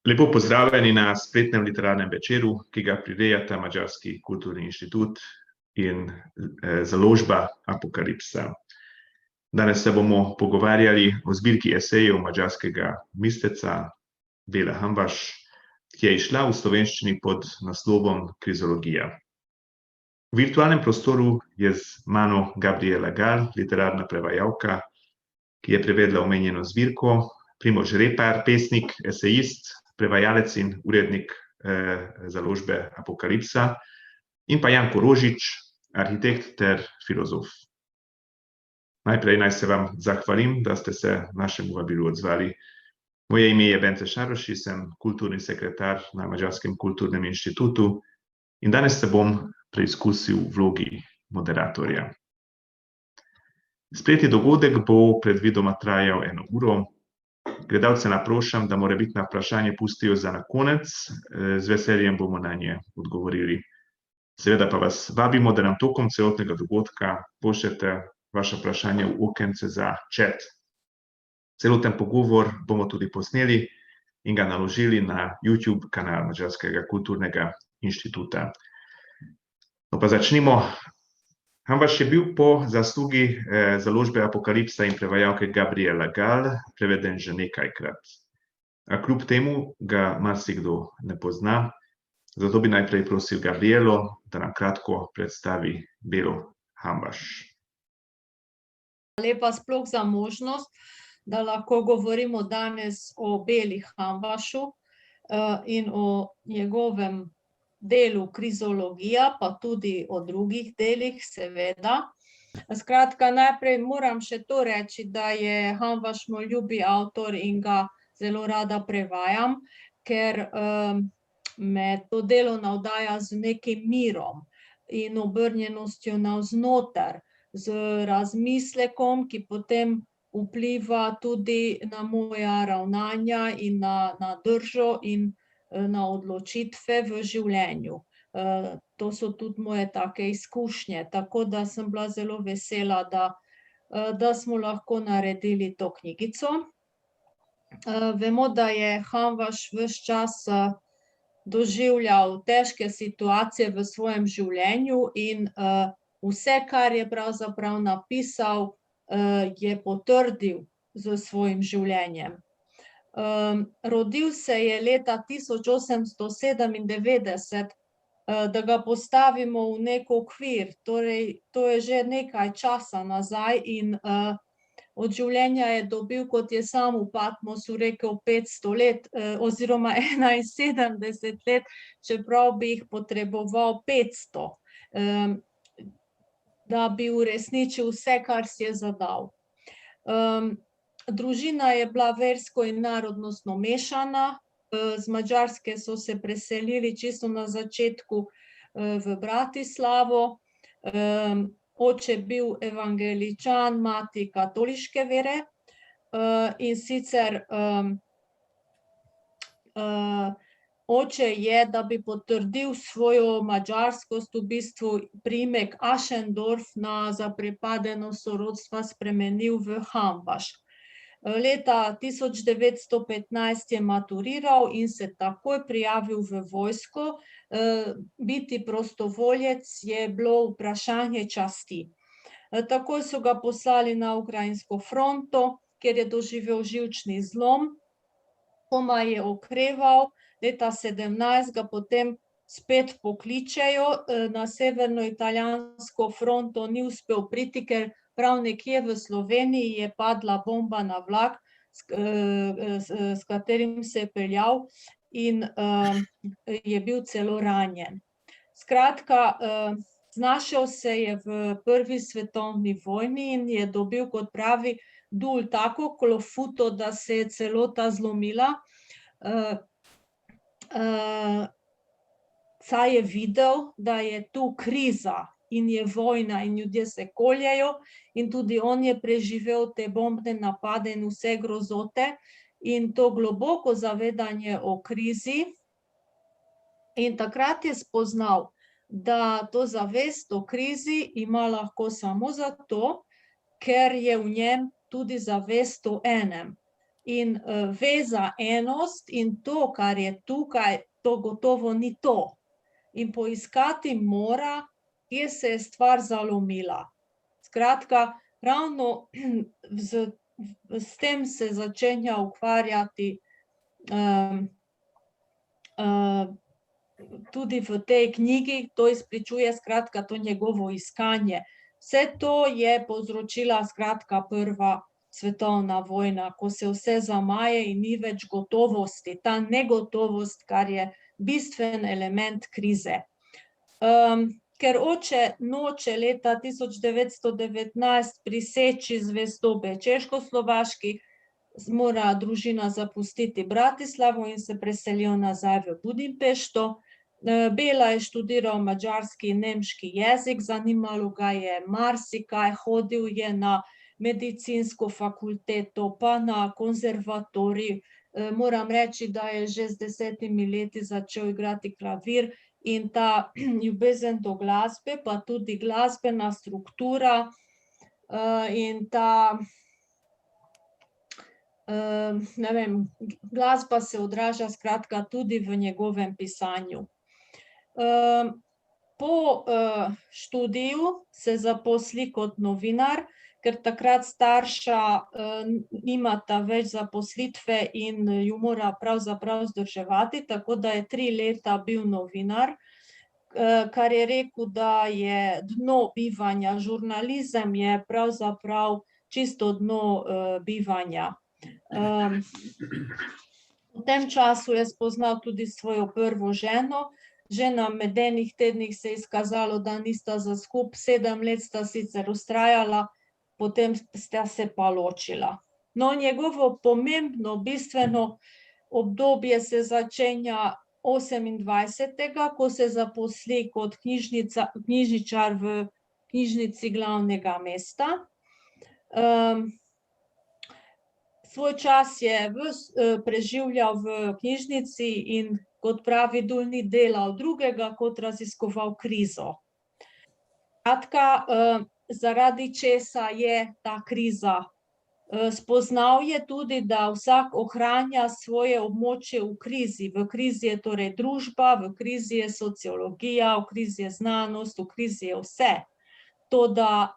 Lepo pozdravljeni na spletnem literarnem večeru, ki ga prirejata Madžarski kulturni inštitut in založba Apokalipsa. Danes se bomo pogovarjali o zbirki esejev madžarskega misleca Béla Hamvas, ki je izšla v slovenščini pod naslovom Krizologija. V virtualnem prostoru je z mano Gabriela Gal, literarna prevajalka, ki je prevedla omenjeno zbirko, Primož Repar, pesnik, esejist, prevajalec in urednik založbe Apokalipsa, in pa Janko Rožič, arhitekt ter filozof. Najprej naj se vam zahvalim, da ste se našemu vabilu odzvali. Moje ime je Bence Šaroši, sem kulturni sekretar na Madžarskem kulturnem inštitutu in danes se bom preizkusil v vlogi moderatorja. Spletni dogodek bo predvidoma trajal 1 uro. Gledalce naprošam, da morebitna vprašanja pustijo za na konec, z veseljem bomo na nje odgovorili. Seveda pa vas vabimo, da nam tokom celotnega dogodka pošljete vaše vprašanje v okence za chat. Celoten pogovor bomo tudi posneli in ga naložili na YouTube kanal Madžarskega kulturnega inštituta. No pa začnimo. Hamvas je bil po zaslugi založbe Apokalipsa in prevajalke Gabriela Gal preveden že nekajkrat. A kljub temu ga marsikdo ne pozna, zato bi najprej prosil Gabrielo, da nam kratko predstavi Bélo Hamvas. Lepa sploh za možnost, da lahko govorimo danes o Béli Hamvasu in o njegovem delu Krizologija, pa tudi o drugih delih, seveda. Skratka, najprej moram še to reči, da je Hamvas moj ljubi avtor in ga zelo rada prevajam, ker me to delo navdaja z nekim mirom in obrnjenostjo navznoter, z razmislekom, ki potem vpliva tudi na moja ravnanja in na držo in na odločitve v življenju. To so tudi moje take izkušnje, tako da sem bila zelo vesela, da smo lahko naredili to knjigico. Vemo, da je Hamvas ves čas doživljal težke situacije v svojem življenju in vse, kar je pravzaprav napisal, je potrdil s svojim življenjem. Rodil se je leta 1897, da ga postavimo v nek okvir, torej to je že nekaj časa nazaj in od življenja je dobil, kot je sam v Patmosu rekel, 500 let oziroma 71 let, čeprav bi jih potreboval 500, da bi uresničil vse, kar si je zadal. Družina je bila versko in narodnostno mešana, z Madžarske so se preselili čisto na začetku v Bratislavo. Oče bil evangeličan, mati katoliške vere, in sicer oče je, da bi potrdil svojo madžarskost, v bistvu priimek Aschendorf na zaprepadeno sorodstva spremenil v Hamvas. Leta 1915 je maturiral in se takoj prijavil v vojsko. Biti prostovoljec je bilo vprašanje časti. Takoj so ga poslali na ukrajinsko fronto, kjer je doživel živčni zlom. Komaj je okreval, leta 17 ga potem spet pokličejo, na severno italijansko fronto ni uspel priti, ker prav nekje v Sloveniji je padla bomba na vlak, s katerim se je peljal in je bil celo ranjen. Skratka, znašel se je v prvi svetovni vojni in je dobil, kot pravi Dul, tako klofuto, da se je celota zlomila. Saj je videl, da je tu kriza in je vojna in ljudje se koljejo, in tudi on je preživel te bombne napade in vse grozote in to globoko zavedanje o krizi. In takrat je spoznal, da to zavest o krizi ima lahko samo zato, ker je v njem tudi zavest o enem. in ve za enost in to, kar je tukaj, to gotovo ni to. In poiskati mora, kje se je stvar zalomila. Skratka, ravno s tem se začenja ukvarjati tudi v tej knjigi, to izpričuje skratka to njegovo iskanje. Vse to je povzročila skratka prva svetovna vojna, ko se vse zamaje in ni več gotovosti, ta negotovost, kar je bistven element krize. Ker oče noče leta 1919 priseči zvestobe Češkoslovaški, mora družina zapustiti Bratislavo in se preselijo nazaj v Budimpešto. Bela je študiral madžarski in nemški jezik, zanimalo ga je marsikaj, hodil je na medicinsko fakulteto, pa na konzervatorij. Moram reči, da je že z 10 leti začel igrati klavir in ta ljubezen do glasbe, pa tudi glasbena struktura in ta, ne vem, glasba se odraža skratka tudi v njegovem pisanju. Po študiju se zaposli kot novinar, ker takrat starša nimata več zaposlitve in ju mora pravzaprav vzdrževati, tako da je 3 leta bil novinar, kar je rekel, da je dno bivanja. Žurnalizem je pravzaprav čisto dno bivanja. V tem času je spoznal tudi svojo prvo ženo. Že na medenih tednih se je izkazalo, da nista za skup, 7 let sta sicer vztrajala, potem sta se pa ločila. No, njegovo pomembno, bistveno obdobje se začenja 28., ko se zaposli kot knjižničar v knjižnici glavnega mesta. Svoj čas je preživljal v knjižnici in, kot pravi Dul, ni delal drugega, kot raziskoval krizo. Skratka, zaradi česa je ta kriza. Spoznal je tudi, da vsak ohranja svoje območje v krizi. V krizi je torej družba, v krizi je sociologija, v krizi je znanost, v krizi je vse. Toda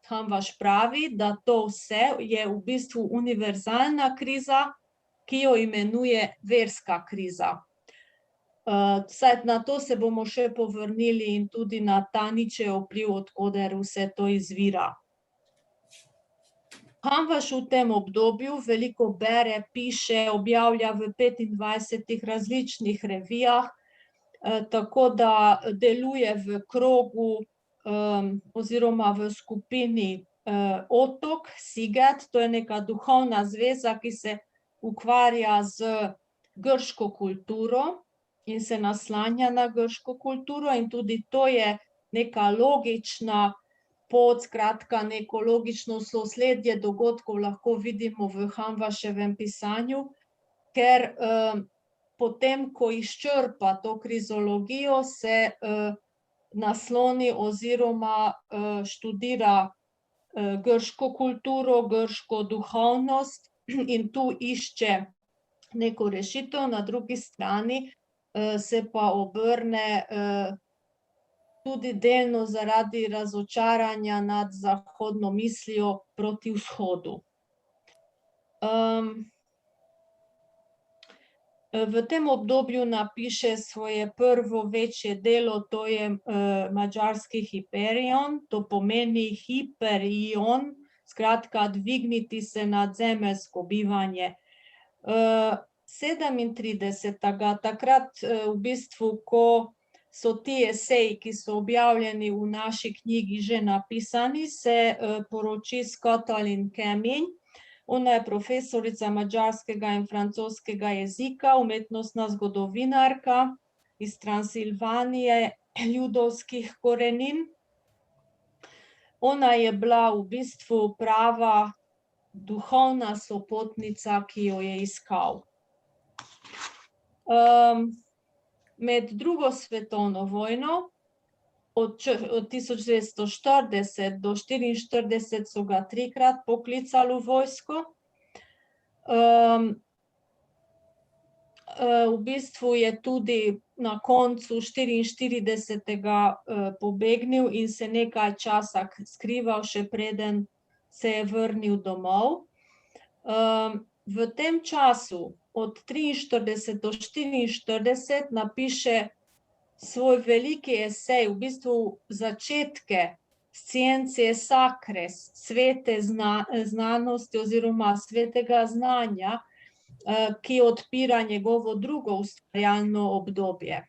Hamvaš pravi, da to vse je v bistvu univerzalna kriza, ki jo imenuje verska kriza. Saj na to se bomo še povrnili in tudi na ta Nietzschejev vpliv, od koder vse to izvira. Hamvaš v tem obdobju veliko bere, piše, objavlja v 25 različnih revijah, tako da deluje v krogu oziroma v skupini Otok, Siget, to je neka duhovna zveza, ki se ukvarja z grško kulturo in se naslanja na grško kulturo, in tudi to je neka logična pot, skratka neko logično sosledje dogodkov lahko vidimo v Hamvaševem pisanju, ker potem, ko izčrpa to krizologijo, se nasloni oziroma študira grško kulturo, grško duhovnost in tu išče neko rešitev, na drugi strani se pa obrne tudi delno zaradi razočaranja nad zahodno mislijo proti vzhodu. V tem obdobju napiše svoje prvo večje delo, to je madžarski Hiperion, to pomeni hiperion, skratka dvigniti se nad zemeljsko bivanje. 37. takrat v bistvu, ko so ti eseji, ki so objavljeni v naši knjigi, že napisani, se poroči s Katalin Kemény. Ona je profesorica madžarskega in francoskega jezika, umetnostna zgodovinarka iz Transilvanije, judovskih korenin. Ona je bila v bistvu prava duhovna sopotnica, ki jo je iskal. Med drugo svetovno vojno, od 1940 do 1944 so ga 3-krat poklicali v vojsko. V bistvu je tudi na koncu 44. Pobegnil in se nekaj časa skrival, še preden se je vrnil domov. V tem času od 43 do 44 napiše svoj veliki esej, v bistvu začetke sciencie sacres, svete znanosti oziroma svetega znanja, ki odpira njegovo drugo ustvarjalno obdobje.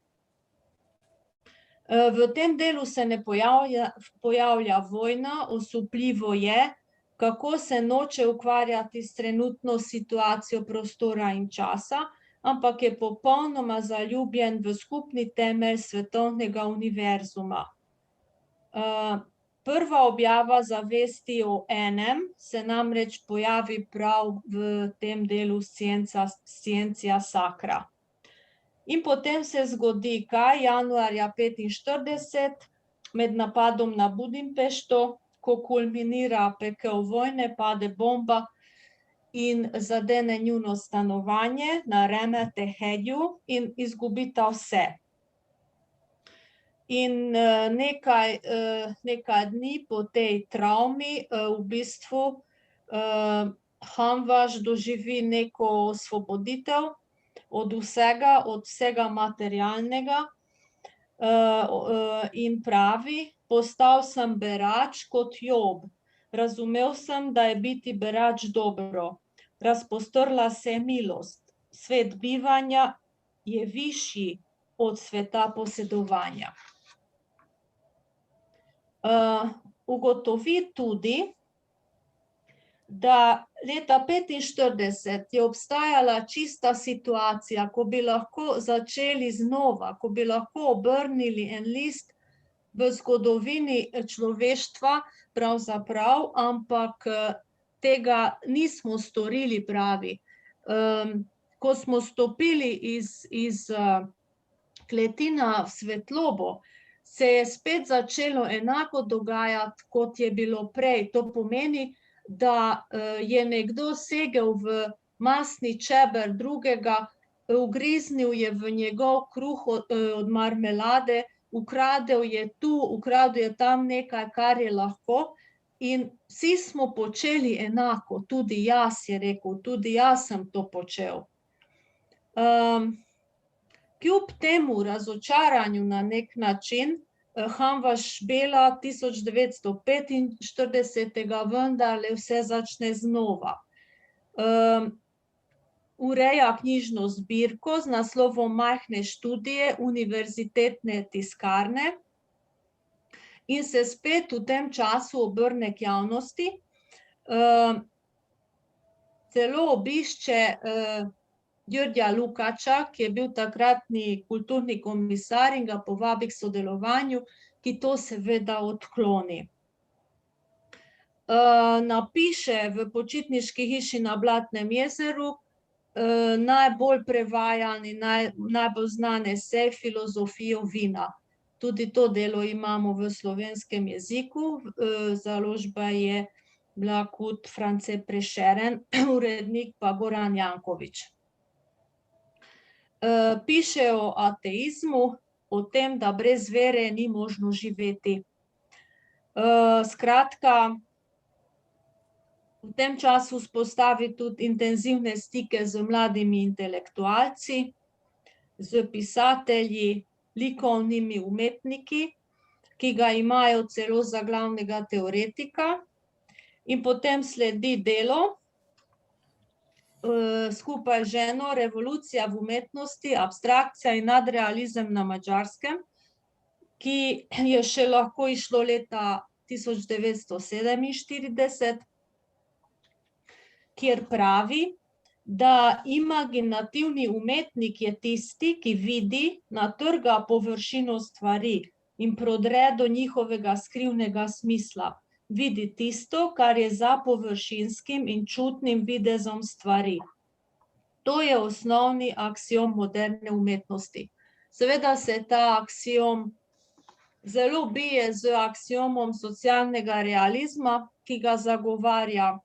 V tem delu se ne pojavlja vojna, osupljivo je, kako se noče ukvarjati s trenutno situacijo prostora in časa, ampak je popolnoma zaljubljen v skupni temelj svetovnega univerzuma. Prva objava zavesti o enem se namreč pojavi prav v tem delu Scientia Sacra. In potem se zgodi kaj? Januarja 45, med napadom na Budimpešto, ko kulminira pekel vojne, pade bomba in zadene njuno stanovanje na Remeteheju in izgubita vse. In nekaj dni po tej travmi v bistvu Hamvaš doživi neko osvoboditev od vsega materialnega in pravi: postal sem berač kot Job. Razumel sem, da je biti berač dobro. Razpostrla se je milost. Svet bivanja je višji od sveta posedovanja. Ugotovi tudi, da leta 45 je obstajala čista situacija, ko bi lahko začeli znova, ko bi lahko obrnili en list v zgodovini človeštva pravzaprav, ampak tega nismo storili, pravi. Ko smo stopili iz kleti na svetlobo, se je spet začelo enako dogajati, kot je bilo prej. To pomeni, da je nekdo segel v masni čeber drugega, ugriznil je v njegov kruh od marmelade, ukradel je tu, ukradel je tam nekaj, kar je lahko, in vsi smo počeli enako, tudi jaz, je rekel, tudi jaz sem to počel. Kljub temu razočaranju na nek način, Hamvaš Bela 1945 vendarle vse začne znova. Ureja knjižno zbirko z naslovom Majhne študije univerzitetne tiskarne in se spet v tem času obrne k javnosti. Celo obišče Đurđa Lukača, ki je bil takratni kulturni komisar in ga povabi k sodelovanju, ki to seveda odkloni. Napiše v počitniški hiši na Blatnem jezeru najbolj prevajan in najbolj znan esej Filozofijo vina. Tudi to delo imamo v slovenskem jeziku, založba je bila Kut France Prešeren, urednik pa Goran Janković. Piše o ateizmu, o tem, da brez vere ni možno živeti. Skratka, v tem času vzpostavi tudi intenzivne stike z mladimi intelektualci, z pisatelji, likovnimi umetniki, ki ga imajo celo za glavnega teoretika, in potem sledi delo skupaj z ženo Revolucija v umetnosti, abstrakcija in nadrealizem na Madžarskem, ki je še lahko izšlo leta 1947, kjer pravi, da imaginativni umetnik je tisti, ki vidi, natrga površino stvari in prodre do njihovega skrivnega smisla. Vidi tisto, kar je za površinskim in čutnim videzom stvari. To je osnovni aksiom moderne umetnosti. Seveda se ta aksiom zelo bije z aksiomom socialnega realizma, ki ga zagovarja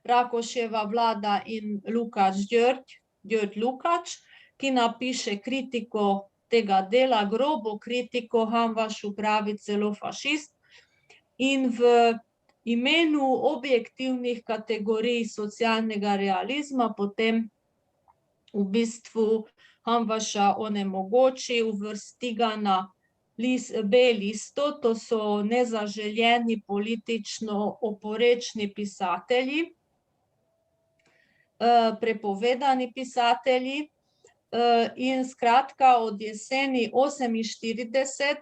Rakoševa vlada in Đörđ Lukács, ki napiše kritiko tega dela, grobo kritiko, Hamvašu pravi celo fašist. In v imenu objektivnih kategorij socialnega realizma potem v bistvu Hamvaša onemogoči, uvrsti ga na B-listo, to so nezaželjeni politično oporečni pisatelji, prepovedani pisatelji, in skratka od jeseni 48,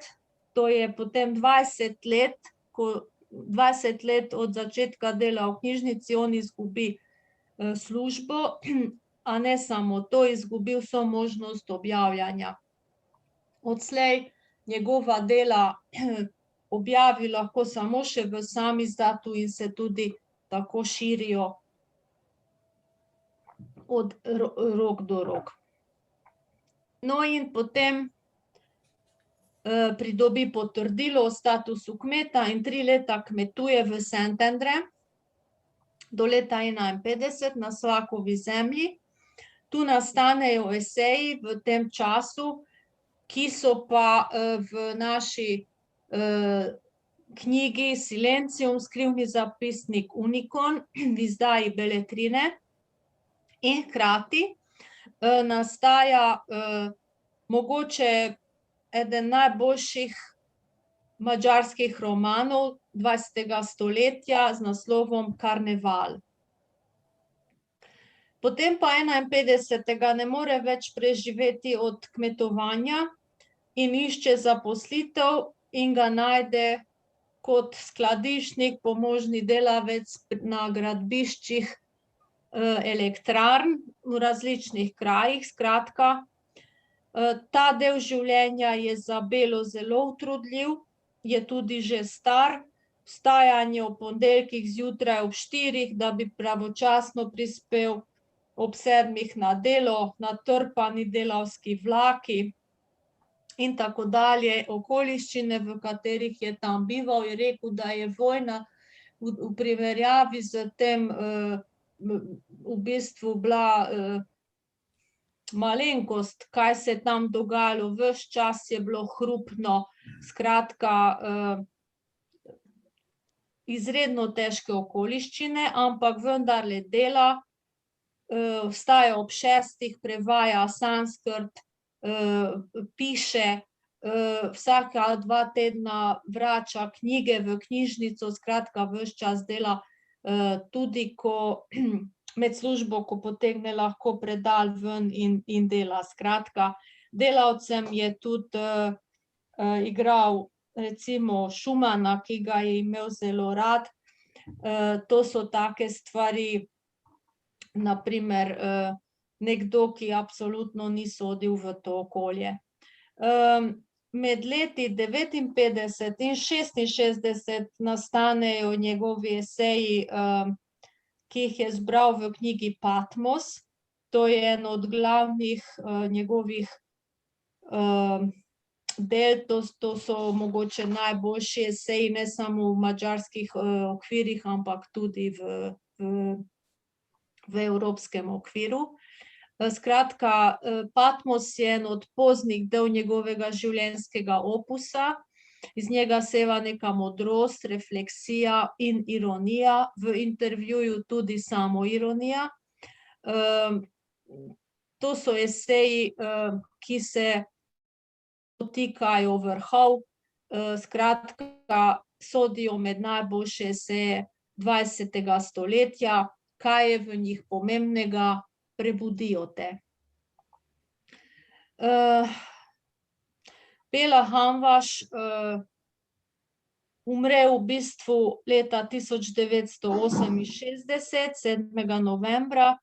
to je potem 20 let od začetka dela v knjižnici, on izgubi službo, a ne samo to, izgubi vso možnost objavljanja. Odslej njegova dela objavi lahko samo še v samizdatu in se tudi tako širijo od rok do rok. No in potem pridobi potrdilo o statusu kmeta in 3 leta kmetuje v Szentendre, do leta 51 na Svakovi zemlji. Tu nastanejo eseji v tem času, ki so pa v naši knjigi Silencium, skrivni zapisnik Unikon, v izdaji Beletrine, in hkrati nastaja mogoče eden najboljših madžarskih romanov 20. stoletja z naslovom Karneval. Potem pa 51. ne more več preživeti od kmetovanja in išče zaposlitev in ga najde kot skladiščnik, pomožni delavec na gradbiščih elektrarn v različnih krajih, skratka. Ta del življenja je za Belo zelo utrudljiv, je tudi že star, vstajanje ob ponedeljkih zjutraj ob 4, da bi pravočasno prispel ob 7 na delo, natrpani delavski vlaki in tako dalje. Okoliščine, v katerih je tam bival, je rekel, da je vojna v primerjavi z tem v bistvu bila malenkost, kaj se je tam dogajalo, ves čas je bilo hrupno, skratka izredno težke okoliščine, ampak vendarle dela, vstaja ob 6, prevaja sanskrt, piše, vsaka 2 tedna vrača knjige v knjižnico, skratka ves čas dela, tudi ko med službo, ko potegne lahko predal ven in dela. Skratka, delavcem je tudi igral recimo Schumana, ki ga je imel zelo rad. To so take stvari, na primer nekdo, ki absolutno ni sodil v to okolje. Med leti 59 in 66 nastanejo njegovi eseji, ki jih je zbral v knjigi Patmos. To je eno od glavnih njegovih del, to so mogoče najboljši eseji, ne samo v madžarskih okvirih, ampak tudi v evropskem okviru. Skratka, Patmos je en od poznih del njegovega življenjskega opusa, iz njega seva neka modrost, refleksija in ironija, v intervjuju tudi samoironija. To so eseji, ki se dotikajo vrhov, skratka, sodijo med najboljše eseje 20. stoletja, kaj je v njih pomembnega, prebudijo te. Bela Hamvaš umre v bistvu leta 1968, 7. novembra,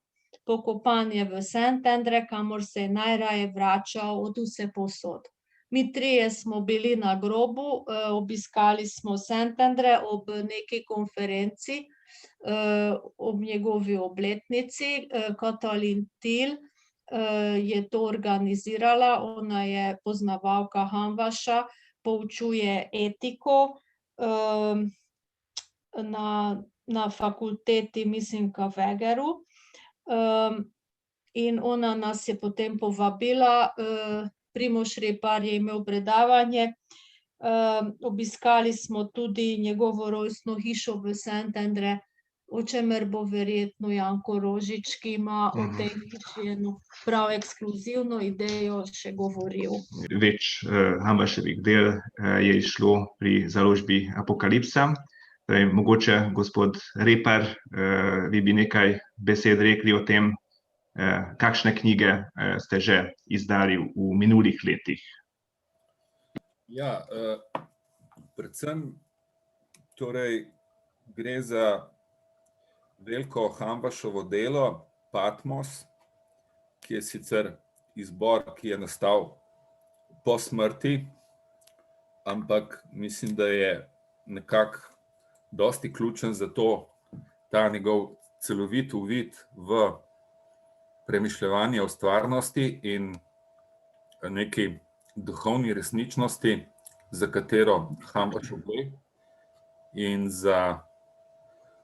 pokopan je v Szentendre, kamor se je najraje vračal od vsepovsod. Mi trije smo bili na grobu, obiskali smo Szentendre ob neki konferenci, ob njegovi obletnici. Katalin Til je to organizirala, ona je poznavalka Hamvaša, poučuje etiko, na fakulteti, mislim, v Wegeru. In ona nas je potem povabila, Primož Repar je imel predavanje, obiskali smo tudi njegovo rojstno hišo v Szentendre, o čemer bo verjetno Janko Rožič, ki ima o tej hiši eno prav ekskluzivno idejo, še govoril. Več Hamvaševih del je izšlo pri založbi Apokalipsa. Torej, mogoče, gospod Repar, vi bi nekaj besed rekli o tem, kakšne knjige ste že izdali v minulih letih. Ja, predvsem torej gre za veliko Hamvaševo delo, Patmos, ki je sicer izbor, ki je nastal po smrti, ampak mislim, da je nekako dosti ključen za to, ta njegov celovit uvid v premišljevanje o stvarnosti in neki duhovni resničnosti, za katero Hamvaš gre, in za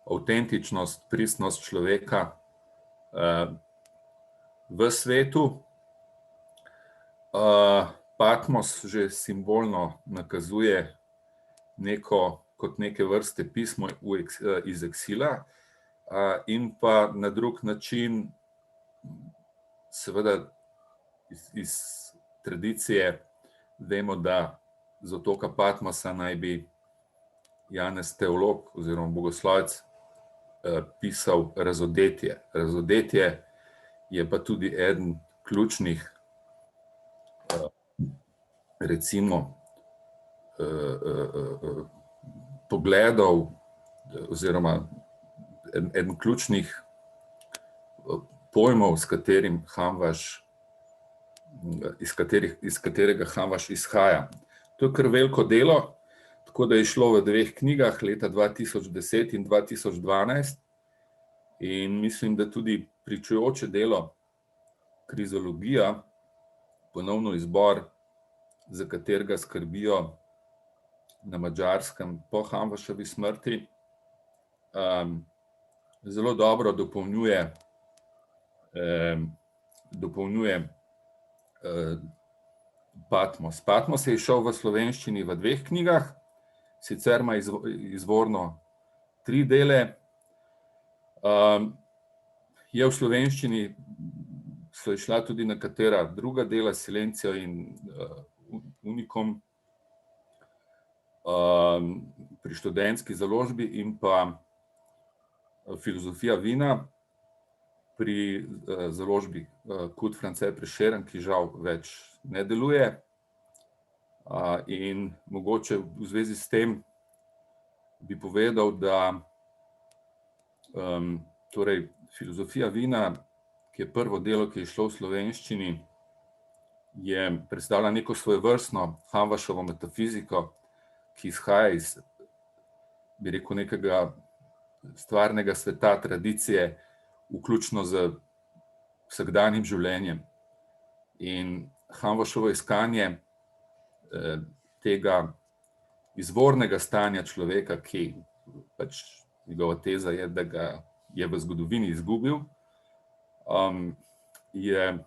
avtentičnost, pristnost človeka v svetu. Patmos že simbolno nakazuje kot neke vrste pismo iz eksila, in pa na drug način, seveda iz tradicije vemo, da z otoka Patmosa naj bi Janez teolog oziroma bogoslovec pisal Razodetje. Razodetje je pa tudi eden ključnih, recimo, pogledov oziroma eden ključnih pojmov, iz katerega Hamvaš izhaja. To je kar veliko delo, tako da je šlo v 2 knjigah, leta 2010 in 2012, in mislim, da tudi pričujoče delo Krizologija, ponovno izbor, za katerega skrbijo na Madžarskem po Hamvaševi smrti, zelo dobro dopolnjuje Patmos. Patmos je izšel v slovenščini v 2 knjigah, sicer ima izvorno 3 dele. Je v slovenščini, so izšla tudi nekatera druga dela, Silencio in Unikum, pri Študentski založbi, in pa Filozofija vina pri založbi Kud France Prešeren, ki žal več ne deluje. In mogoče v zvezi s tem bi povedal, da torej Filozofija vina, ki je prvo delo, ki je izšlo v slovenščini, je predstavlja neko svojevrstno Hamvaševo metafiziko, ki izhaja iz, bi rekel, nekega stvarnega sveta, tradicije, vključno z vsakdanjim življenjem. In Hamvaševo iskanje tega izvornega stanja človeka, ki pač njegova teza je, da ga je v zgodovini izgubil, je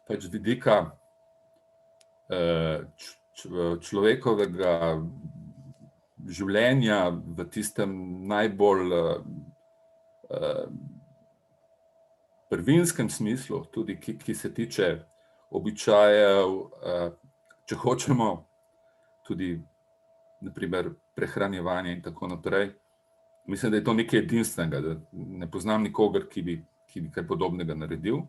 pač z vidika človekovega življenja v tistem najbolj prvinskem smislu, tudi ki se tiče običajev, če hočemo, tudi na primer prehranjevanje in tako naprej. Mislim, da je to nekaj edinstvenega, da ne poznam nikogar, ki bi kaj podobnega naredil.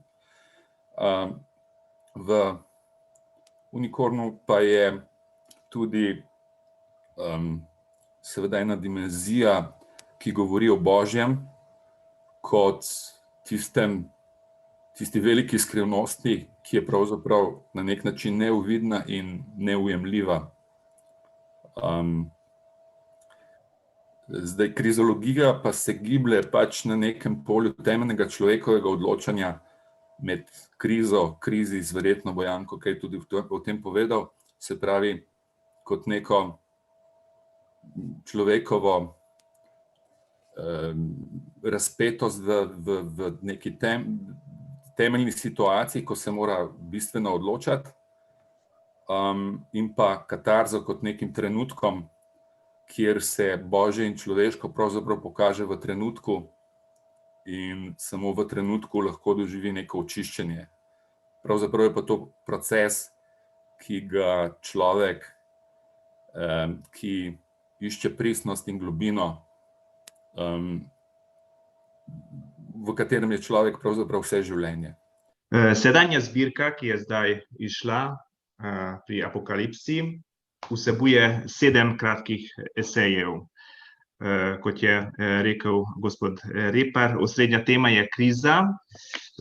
V Unikornu pa je tudi seveda ena dimenzija, ki govori o Božjem kot tisti veliki skrivnosti, ki je pravzaprav na nek način neuvidna in neujemljiva. Zdaj, krizologija pa se giblje pač na nekem polju temeljnega človekovega odločanja med krizi, verjetno bo Janko kaj tudi o tem povedal, se pravi, kot neko človekovo razpetost v neki temeljni situaciji, ko se mora bistveno odločati, in pa katarzo kot nekim trenutkom, kjer se božje in človeško pravzaprav pokaže v trenutku in samo v trenutku lahko doživi neko očiščenje. Pravzaprav je pa to proces, ki ga človek, ki išče pristnost in globino, v katerem je človek pravzaprav vse življenje. Sedanja zbirka, ki je zdaj izšla pri Apokalipsi, vsebuje 7 kratkih esejev. Kot je rekel gospod Repar, osrednja tema je kriza,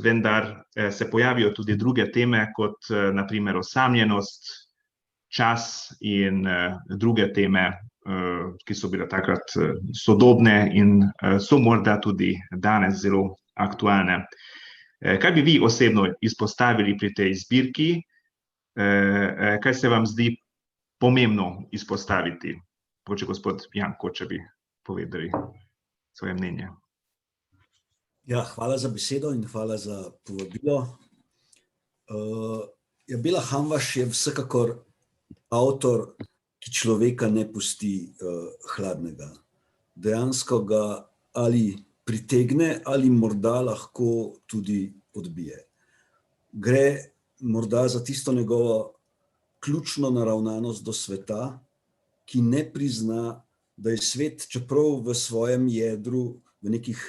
vendar se pojavijo tudi druge teme, kot na primer osamljenost, čas in druge teme, ki so bile takrat sodobne in so morda tudi danes zelo aktualne. Kaj bi vi osebno izpostavili pri tej zbirki? Kaj se vam zdi pomembno izpostaviti? Mogoče gospod Janko, če bi povedali svoje mnenje. Ja, hvala za besedo in hvala za povabilo. Bela Hamvaš je vsekakor avtor, ki človeka ne pusti hladnega. Dejansko ga ali pritegne, ali morda lahko tudi odbije. Gre morda za tisto njegovo ključno naravnanost do sveta, ki ne prizna, da je svet, čeprav v svojem jedru, v nekih,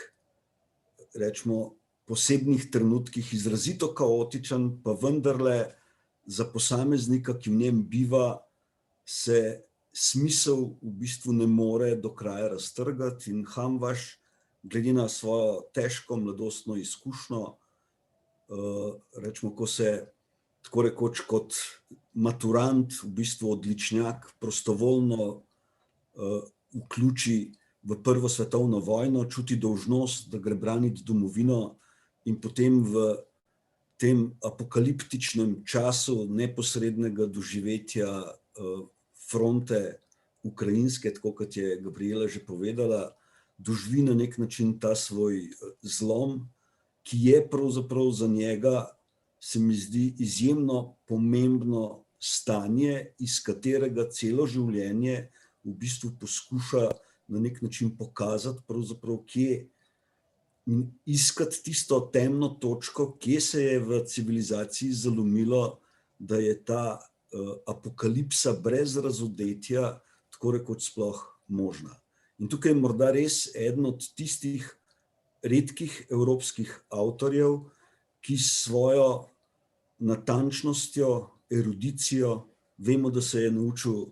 rečemo, posebnih trenutkih izrazito kaotičen, pa vendarle za posameznika, ki v njem biva, se smisel v bistvu ne more do kraja raztrgati in Hamvaš, glede na svojo težko mladostno izkušnjo, rečemo, ko se tako rekoč kot maturant, v bistvu odličnjak, prostovoljno vključi v Prvo svetovno vojno, čuti dolžnost, da gre braniti domovino in potem v tem apokaliptičnem času neposrednega doživetja fronte ukrajinske, tako kot je Gabriela že povedala, doživi na nek način ta svoj zlom, ki je pravzaprav za njega, se mi zdi, izjemno pomembno stanje, iz katerega celo življenje v bistvu poskuša na nek način pokazati, pravzaprav kje in iskati tisto temno točko, kje se je v civilizaciji zalomilo, da je ta apokalipsa brez razodetja tako rekoč sploh možna. In tukaj je morda res eden od tistih redkih evropskih avtorjev, ki s svojo natančnostjo, erudicijo, vemo, da se je naučil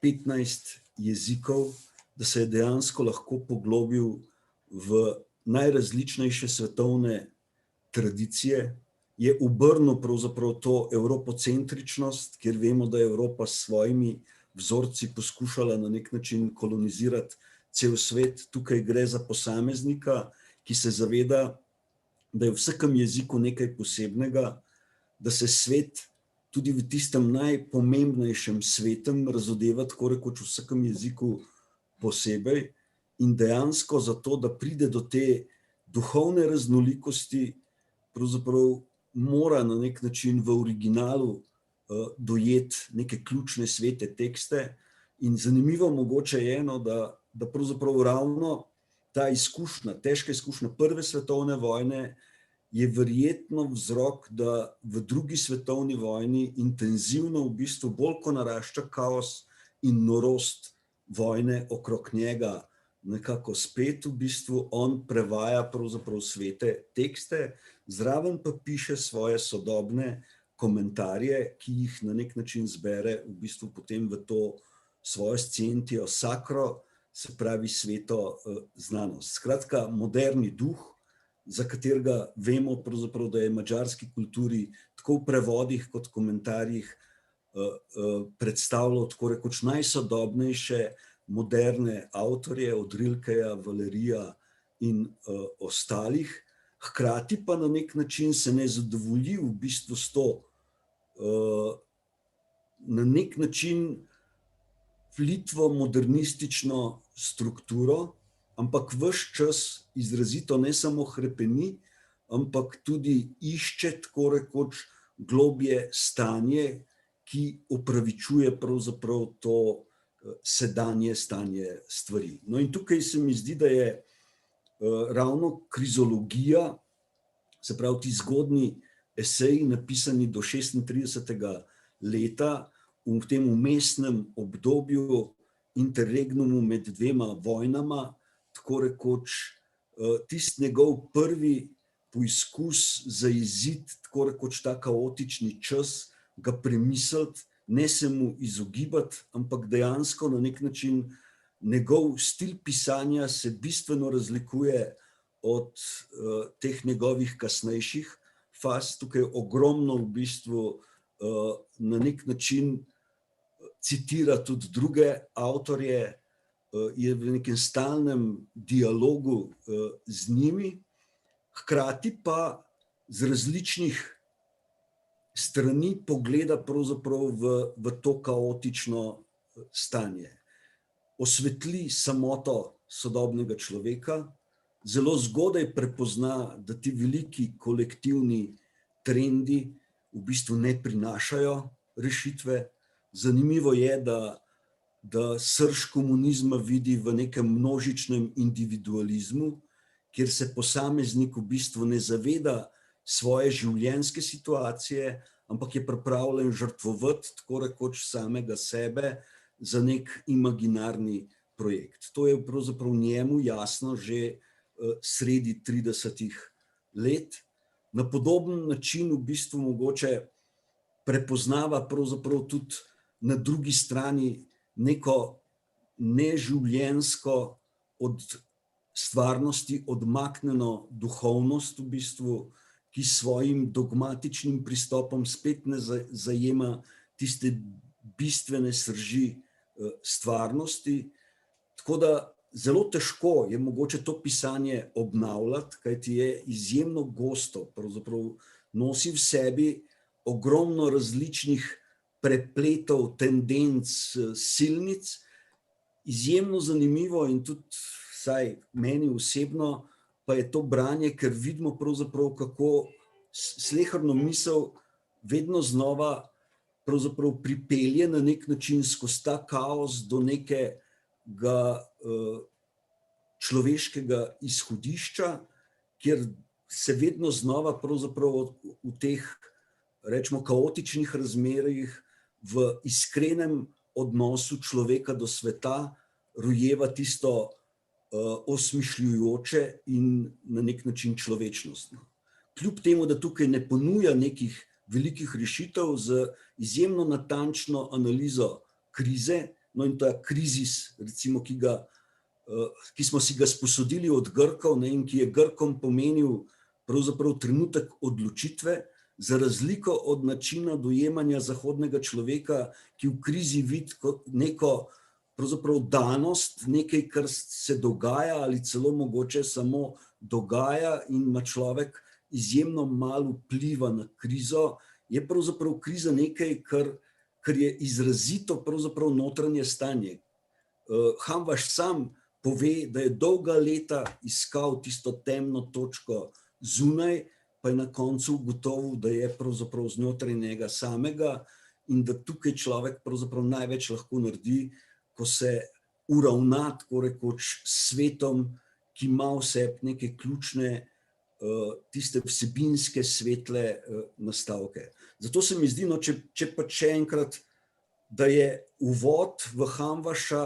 15 jezikov, da se je dejansko lahko poglobil v najrazličnejše svetovne tradicije, je obrnil pravzaprav to evropocentričnost, kjer vemo, da je Evropa s svojimi vzorci poskušala na nek način kolonizirati cel svet. Tukaj gre za posameznika, ki se zaveda, da je v vsakem jeziku nekaj posebnega, da se svet tudi v tistem najpomembnejšem svetem razodeva tako rekoč v vsakem jeziku posebej in dejansko zato, da pride do te duhovne raznolikosti, pravzaprav mora na nek način v originalu dojeti neke ključne svete tekste in zanimivo mogoče je eno, da pravzaprav ravno ta izkušnja, težka izkušnja Prve svetovne vojne je verjetno vzrok, da v Drugi svetovni vojni intenzivno v bistvu bolj ko narašča kaos in norost vojne okrog njega, nekako spet v bistvu on prevaja pravzaprav svete tekste, zraven pa piše svoje sodobne komentarje, ki jih na nek način zbere v bistvu potem v to svojo scientio sacro, se pravi sveto znanost. Skratka, moderni duh, za katerega vemo pravzaprav, da je madžarski kulturi tako v prevodih kot komentarjih predstavljal tako rekoč najsodobnejše moderne avtorje od Rilkeja, Valerija in ostalih, hkrati pa na nek način se ne zadovolji v bistvu s to na nek način plitvo modernistično strukturo, ampak ves čas izrazito ne samo hrepeni, ampak tudi išče tako rekoč globje stanje, ki opravičuje pravzaprav to sedanje stanje stvari. No in tukaj se mi zdi, da je ravno krizologija, se pravi ti zgodnji eseji, napisani do 36. leta, v tem vmesnem obdobju interregnumu med dvema vojnama, tako rekoč tisti njegov prvi poizkus zaiziti tako rekoč ta kaotični čas, ga premisliti, ne se mu izogibati, ampak dejansko na nek način njegov stil pisanja se bistveno razlikuje od teh njegovih kasnejših faz. Tukaj ogromno v bistvu na nek način citira tudi druge avtorje, je v nekem stalnem dialogu z njimi, hkrati pa z različnih strani pogleda pravzaprav v to kaotično stanje. Osvetli samoto sodobnega človeka, zelo zgodaj prepozna, da ti veliki kolektivni trendi v bistvu ne prinašajo rešitve. Zanimivo je, da srž komunizma vidi v nekem množičnem individualizmu, kjer se posameznik v bistvu ne zaveda svoje življenjske situacije, ampak je pripravljen žrtvovati tako rekoč samega sebe za nek imaginarni projekt. To je pravzaprav njemu jasno že sredi 30. let. Na podoben način v bistvu mogoče prepoznava pravzaprav tudi na drugi strani neko neživljenjsko od stvarnosti odmaknjeno duhovnost v bistvu, ki s svojim dogmatičnim pristopom spet ne zajema tiste bistvene srži stvarnosti. Tako da zelo težko je mogoče to pisanje obnavljati, kajti je izjemno gosto, pravzaprav nosi v sebi ogromno različnih prepletov, tendenc, silnic. Izjemno zanimivo in tudi vsaj meni osebno pa je to branje, ker vidimo pravzaprav, kako sleherno misel vedno znova pravzaprav pripelje na nek način skozi ta kaos do nekega človeškega izhodišča, kjer se vedno znova pravzaprav v teh, rečemo, kaotičnih razmerjih v iskrenem odnosu človeka do sveta rojeva tisto osmišljujoče in na nek način človečnostno. Kljub temu, da tukaj ne ponuja nekih velikih rešitev z izjemno natančno analizo krize, no in ta krizis, recimo, ki smo si ga sposodili od Grkov, in ki je Grkom pomenil pravzaprav trenutek odločitve, za razliko od načina dojemanja zahodnega človeka, ki v krizi vidi kot neko pravzaprav danost, nekaj, kar se dogaja ali celo mogoče samo dogaja in ima človek izjemno malo vpliva na krizo, je pravzaprav kriza nekaj, kar je izrazito pravzaprav notranje stanje. Hamvaš sam pove, da je dolga leta iskal tisto temno točko zunaj, pa je na koncu ugotovil, da je pravzaprav znotraj njega samega in da tukaj človek pravzaprav največ lahko naredi, ko se uravna tako rekoč s svetom, ki ima v sebi neke ključne, tiste vsebinske svetle nastavke. Zato se mi zdi, če pa še enkrat, da je uvod v Hamvaša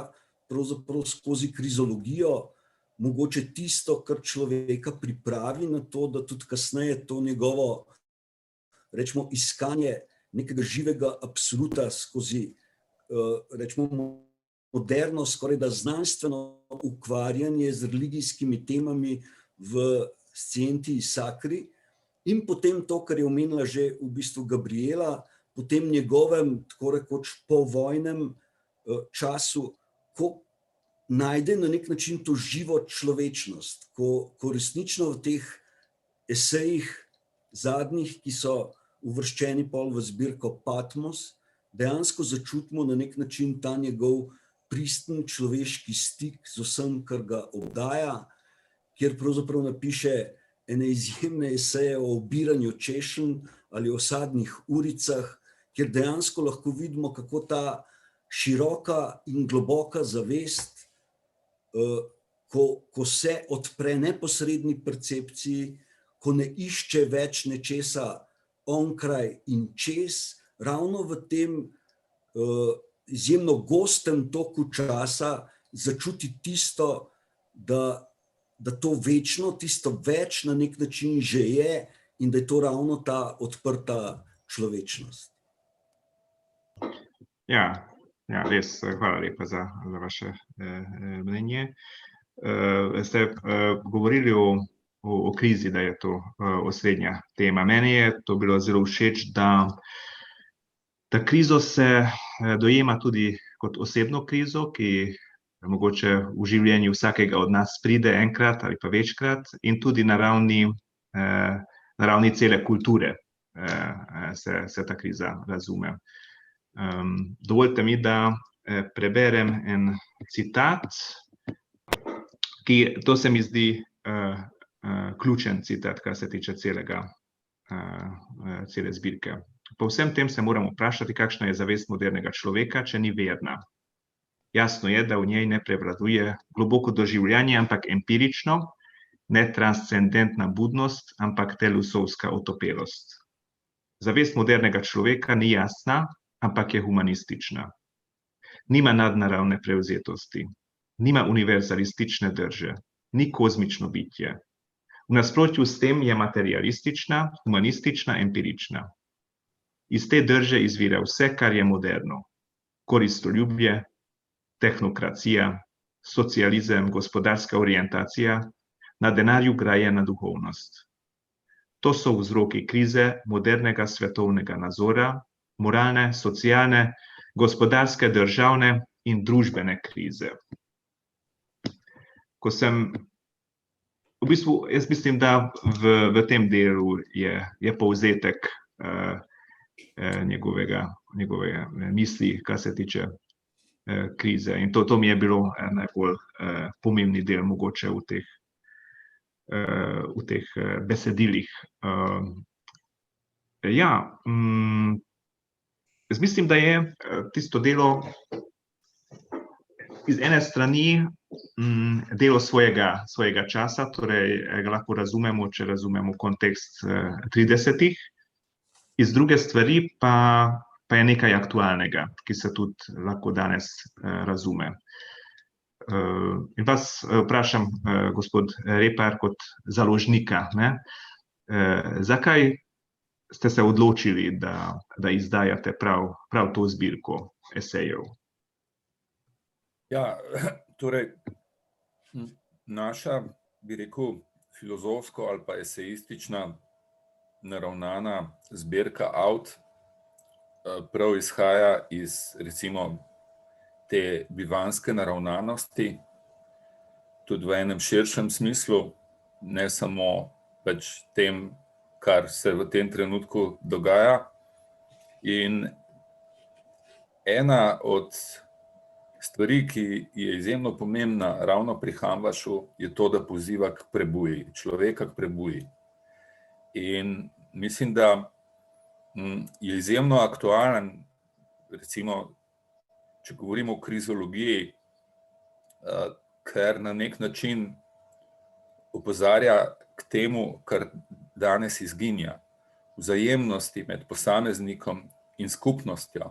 pravzaprav skozi krizologijo mogoče tisto, kar človeka pripravi na to, da tudi kasneje to njegovo, rečemo, iskanje nekega živega absoluta skozi, rečemo, moderno, skoraj da znanstveno ukvarjanje z religijskimi temami v Scientii Sacri in potem to, kar je omenila že v bistvu Gabriela, potem njegovem, tako rekoč, povojnem času, ko najde na nek način to živo človečnost, ko resnično v teh esejih zadnjih, ki so uvrščeni pol v zbirko Patmos, dejansko začutimo na nek način ta njegov pristen človeški stik z vsem, kar ga obdaja, kjer pravzaprav napiše ene izjemne eseje o obiranju češenj ali o sadnih uricah, kjer dejansko lahko vidimo, kako ta široka in globoka zavest, ko se odpre neposredni percepciji, ko ne išče več nečesa onkraj in čez, ravno v tem izjemno gostem toku časa začuti tisto, da to večno, tisto več na nek način že je in da je to ravno ta odprta človečnost. Ja, res, hvala lepa za vaše mnenje. Ste govorili o krizi, da je to osrednja tema. Meni je to bilo zelo všeč, da krizo se dojema tudi kot osebno krizo, ki mogoče v življenju vsakega od nas pride enkrat ali pa večkrat, in tudi na ravni cele kulture se ta kriza razume. Dovolite mi, da preberem en citat, to se mi zdi ključen citat, kar se tiče cele zbirke. Po vsem tem se moramo vprašati, kakšna je zavest modernega človeka, če ni verna. Jasno je, da v njej ne prevladuje globoko doživljanje, ampak empirično, ne transcendentna budnost, ampak telusovska otopelost. Zavest modernega človeka ni jasna, ampak je humanistična. Nima nadnaravne prevzetosti, nima univerzalistične drže, ni kozmično bitje. V nasprotju s tem je materialistična, humanistična, empirična. Iz te drže izvira vse, kar je moderno. Koristoljubje, tehnokracija, socializem, gospodarska orientacija, na denarju grajena duhovnost. To so vzroki krize modernega svetovnega nazora, moralne, socialne, gospodarske, državne in družbene krize. Jaz mislim, da v tem delu je povzetek njegove misli, kar se tiče krize. In to mi je bilo najbolj pomembni del mogoče v teh besedilih. Jaz mislim, da je tisto delo iz ene strani delo svojega časa, torej ga lahko razumemo, če razumemo kontekst 30-ih, iz druge stvari pa je nekaj aktualnega, ki se tudi lahko danes razume. In vas vprašam, gospod Repar, kot založnika, zakaj ste se odločili, da izdajate prav to zbirko esejev? Ja, torej, naša, bi rekel, filozofsko ali pa esejistična naravnana zbirka Out prav izhaja iz, recimo, te bivanjske naravnanosti, tudi v enem širšem smislu, ne samo pač tem, kar se v tem trenutku dogaja. In ena od stvari, ki je izjemno pomembna ravno pri Hamvašu, je to, da poziva k prebuji, človeka k prebuji. In mislim, da je izjemno aktualen, recimo, če govorimo o krizologiji, ker na nek način opozarja k temu, kar danes izginja, vzajemnosti med posameznikom in skupnostjo,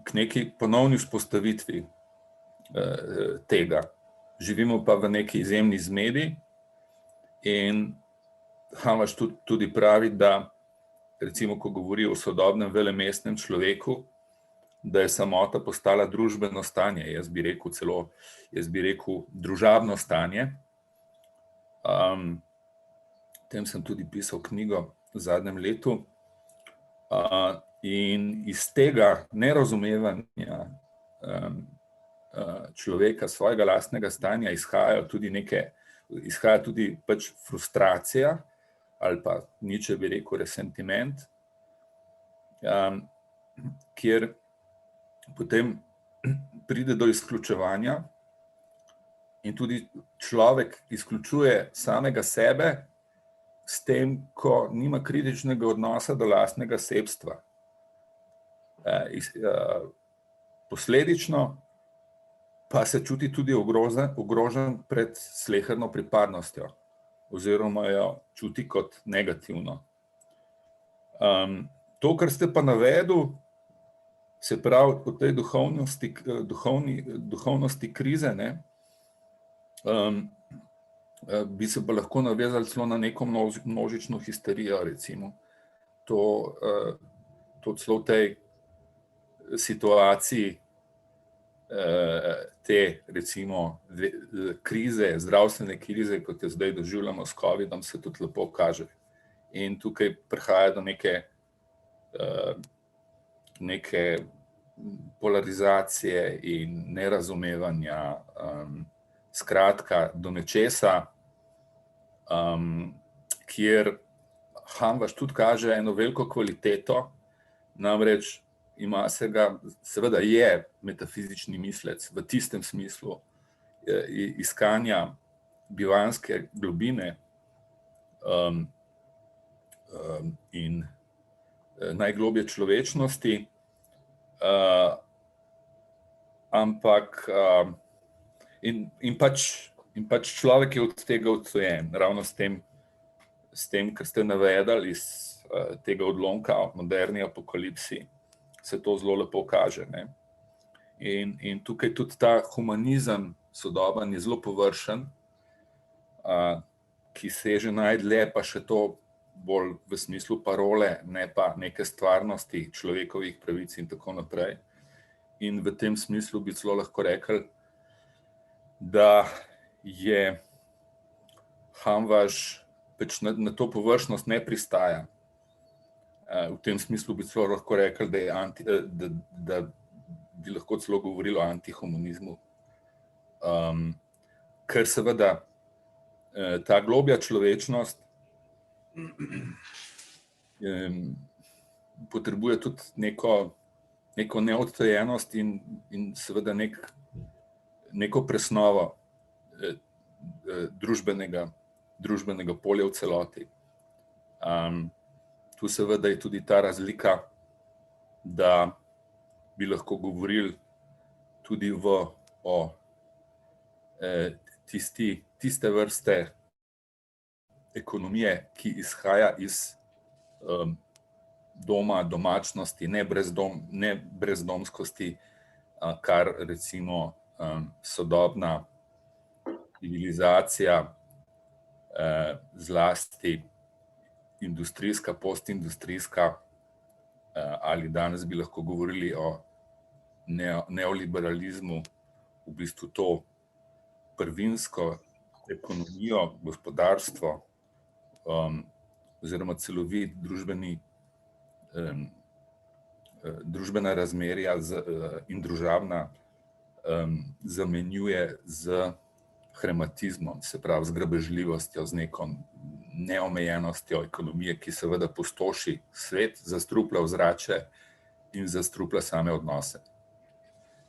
k neki ponovni vzpostavitvi tega. Živimo pa v neki izjemni zmedi in Hamvaš tudi pravi, da recimo, ko govori o sodobnem velemestnem človeku, da je samota postala družbeno stanje, jaz bi rekel družabno stanje. O tem sem tudi pisal knjigo v zadnjem letu. In iz tega nerazumevanja človeka, svojega lastnega stanja, izhaja tudi pač frustracija, ali pa Nietzsche bi rekel resentiment, kjer potem pride do izključevanja in tudi človek izključuje samega sebe s tem, ko nima kritičnega odnosa do lastnega sebstva. Posledično pa se čuti tudi ogrožen pred sleherno pripadnostjo oziroma jo čuti kot negativno. To, kar ste pa navedel, se pravi o tej duhovnosti krize, ne, bi se pa lahko navezali celo na neko množično histerijo, recimo. To celo v tej situaciji te, recimo, krize, zdravstvene krize, kot jo zdaj doživljamo s covidom, se tudi lepo kaže. In tukaj prihaja do neke polarizacije in nerazumevanja, skratka, do nečesa, kjer Hamvaš tudi kaže eno veliko kvaliteto, namreč seveda je metafizični mislec v tistem smislu iskanja bivanjske globine in najglobje človečnosti, ampak in pač človek je od tega odtujen, ravno s tem, kar ste navedali iz tega odlomka o moderni apokalipsi, se to zelo lepo kaže, ne. In tukaj tudi ta humanizem sodoben je zelo površen, ki seže najdlje, pa še to bolj v smislu parole, ne pa neke stvarnosti človekovih pravic in tako naprej. In v tem smislu bi celo lahko rekli, da je Hamvaš pač na to površnost ne pristaja. V tem smislu bi celo lahko rekli, da bi lahko celo govorili o antihumanizmu. Ker seveda ta globja človečnost potrebuje tudi neko neodtujenost in seveda neko presnovo družbenega polja v celoti. Tu seveda je tudi ta razlika, da bi lahko govorili tudi o tiste vrste ekonomije, ki izhaja iz doma, domačnosti, ne brezdomskosti, kar recimo sodobna civilizacija, zlasti industrijska, postindustrijska, ali danes bi lahko govorili o neoliberalizmu, v bistvu to prvinsko ekonomijo, gospodarstvo, oziroma celovit družbena razmerja in družabna zamenjuje z hrematizmom, se pravi z grabežljivostjo, z neko neomejenostjo ekonomije, ki seveda pustoši svet, zastruplja ozračje in zastruplja same odnose.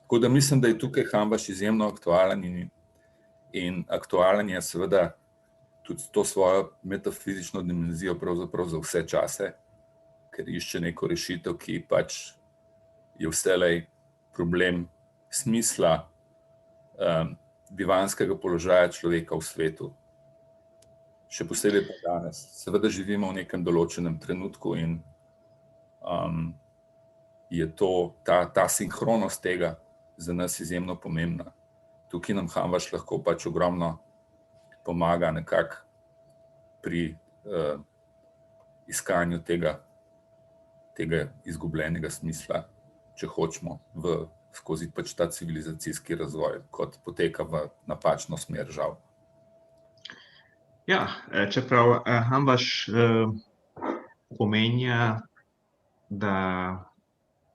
Tako da mislim, da je tukaj Hamvaš izjemno aktualen in aktualen je seveda tudi to svojo metafizično dimenzijo pravzaprav za vse čase, ker išče neko rešitev, ki pač je vselej problem smisla bivanjskega položaja človeka v svetu. Še posebej pa danes. Seveda živimo v nekem določenem trenutku in je ta sinhronost tega za nas izjemno pomembna. Tukaj nam Hamvaš lahko pač ogromno pomaga nekako pri iskanju tega izgubljenega smisla, če hočemo, skozi pač ta civilizacijski razvoj, kot poteka v napačno smer, žal. Ja, čeprav Hamvaš omenja, da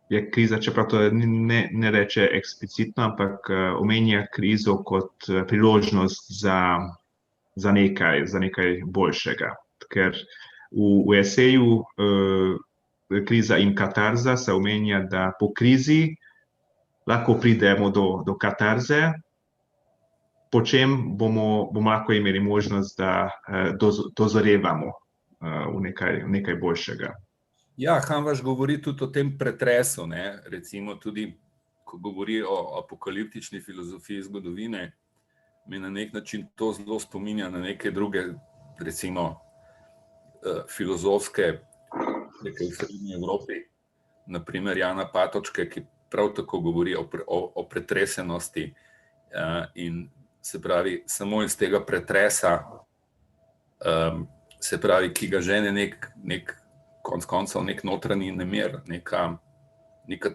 je kriza, čeprav to ne reče eksplicitno, ampak omenja krizo kot priložnost za nekaj boljšega. Ker v eseju Kriza in katarza se omenja, da po krizi lahko pridemo do katarze, po čem bomo lahko imeli možnost, da dozorevamo v nekaj boljšega. Ja, Hanvaš govori tudi o tem pretresu, ne? Recimo tudi, ko govori o apokaliptični filozofiji zgodovine, me na nek način to zelo spominja na neke druge, recimo, filozofske, nekaj v srednji Evropi, naprimer Jana Patočke, ki prav tako govori o pretresenosti in se pravi, samo iz tega pretresa, se pravi, ki ga žene nek konec koncev nek notranji nemir, neka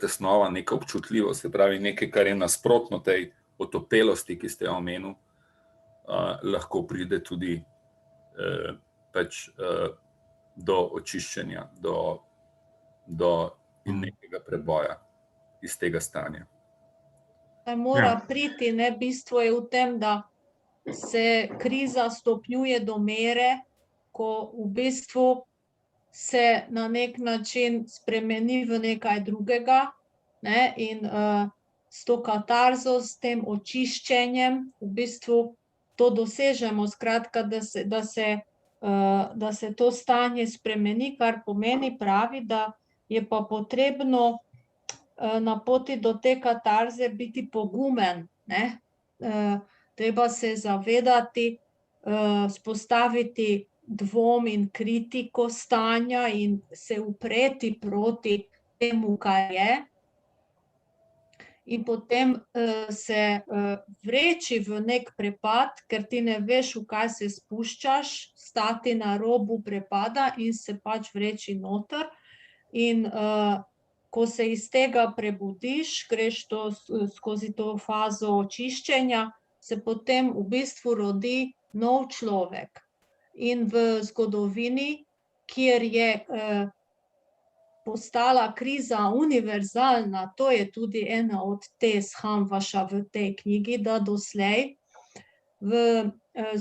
tesnova, neka občutljivost, se pravi nekaj, kar je nasprotno tej otopelosti, ki ste jo omenil, lahko pride tudi pač do očiščenja, do nekega preboja iz tega stanja. Mora priti, ne, bistvo je v tem, da se kriza stopnjuje do mere, ko v bistvu se na nek način spremeni v nekaj drugega, ne, in s to katarzo, s tem očiščenjem, v bistvu to dosežemo, skratka, da se to stanje spremeni, kar pomeni, pravi, da je pa potrebno na poti do te katarze biti pogumen, ne, treba se zavedati, spostaviti dvom in kritiko stanja in se upreti proti temu, kar je, in potem se vreči v nek prepad, ker ti ne veš, v kaj se spuščaš, stati na robu prepada in se pač vreči noter. In ko se iz tega prebudiš, greš skozi to fazo očiščenja, se potem v bistvu rodi nov človek. In v zgodovini, kjer je postala kriza univerzalna, to je tudi ena od tez Hanvaša v tej knjigi, da doslej v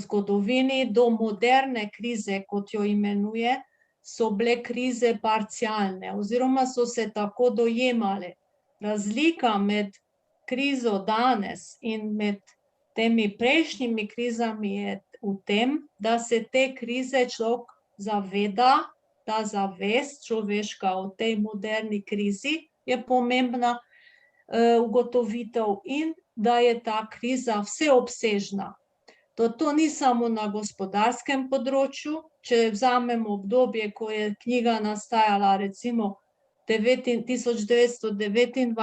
zgodovini do moderne krize, kot jo imenuje, so bile krize parcialne, oziroma so se tako dojemale. Razlika med krizo danes in med temi prejšnjimi krizami je v tem, da se te krize človek zaveda, ta zavest človeška o tej moderni krizi je pomembna ugotovitev in da je ta kriza vseobsežna. To ni samo na gospodarskem področju, če vzamemo obdobje, ko je knjiga nastajala recimo 1929,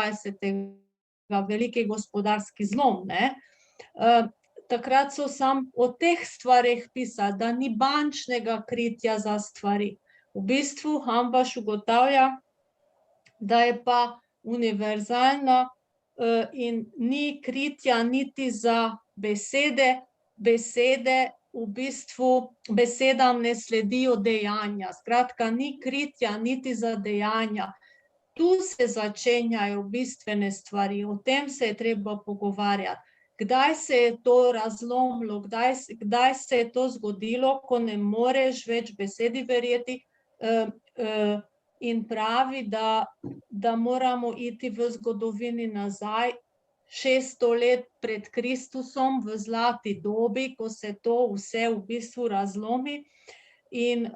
veliki gospodarski zlom, ne, takrat so samo o teh stvareh pisali, da ni bančnega kritja za stvari. V bistvu Hanvaš ugotavlja, da je pa univerzalna in ni kritja niti za besede, v bistvu besedam ne sledijo dejanja, skratka, ni kritja niti za dejanja. Tu se začenjajo bistvene stvari, o tem se je treba pogovarjati. Kdaj se je to razlomilo, kdaj se je to zgodilo, ko ne moreš več besedi verjeti, in pravi, da moramo iti v zgodovini nazaj 600 let pred Kristusom v zlati dobi, ko se to vse v bistvu razlomi in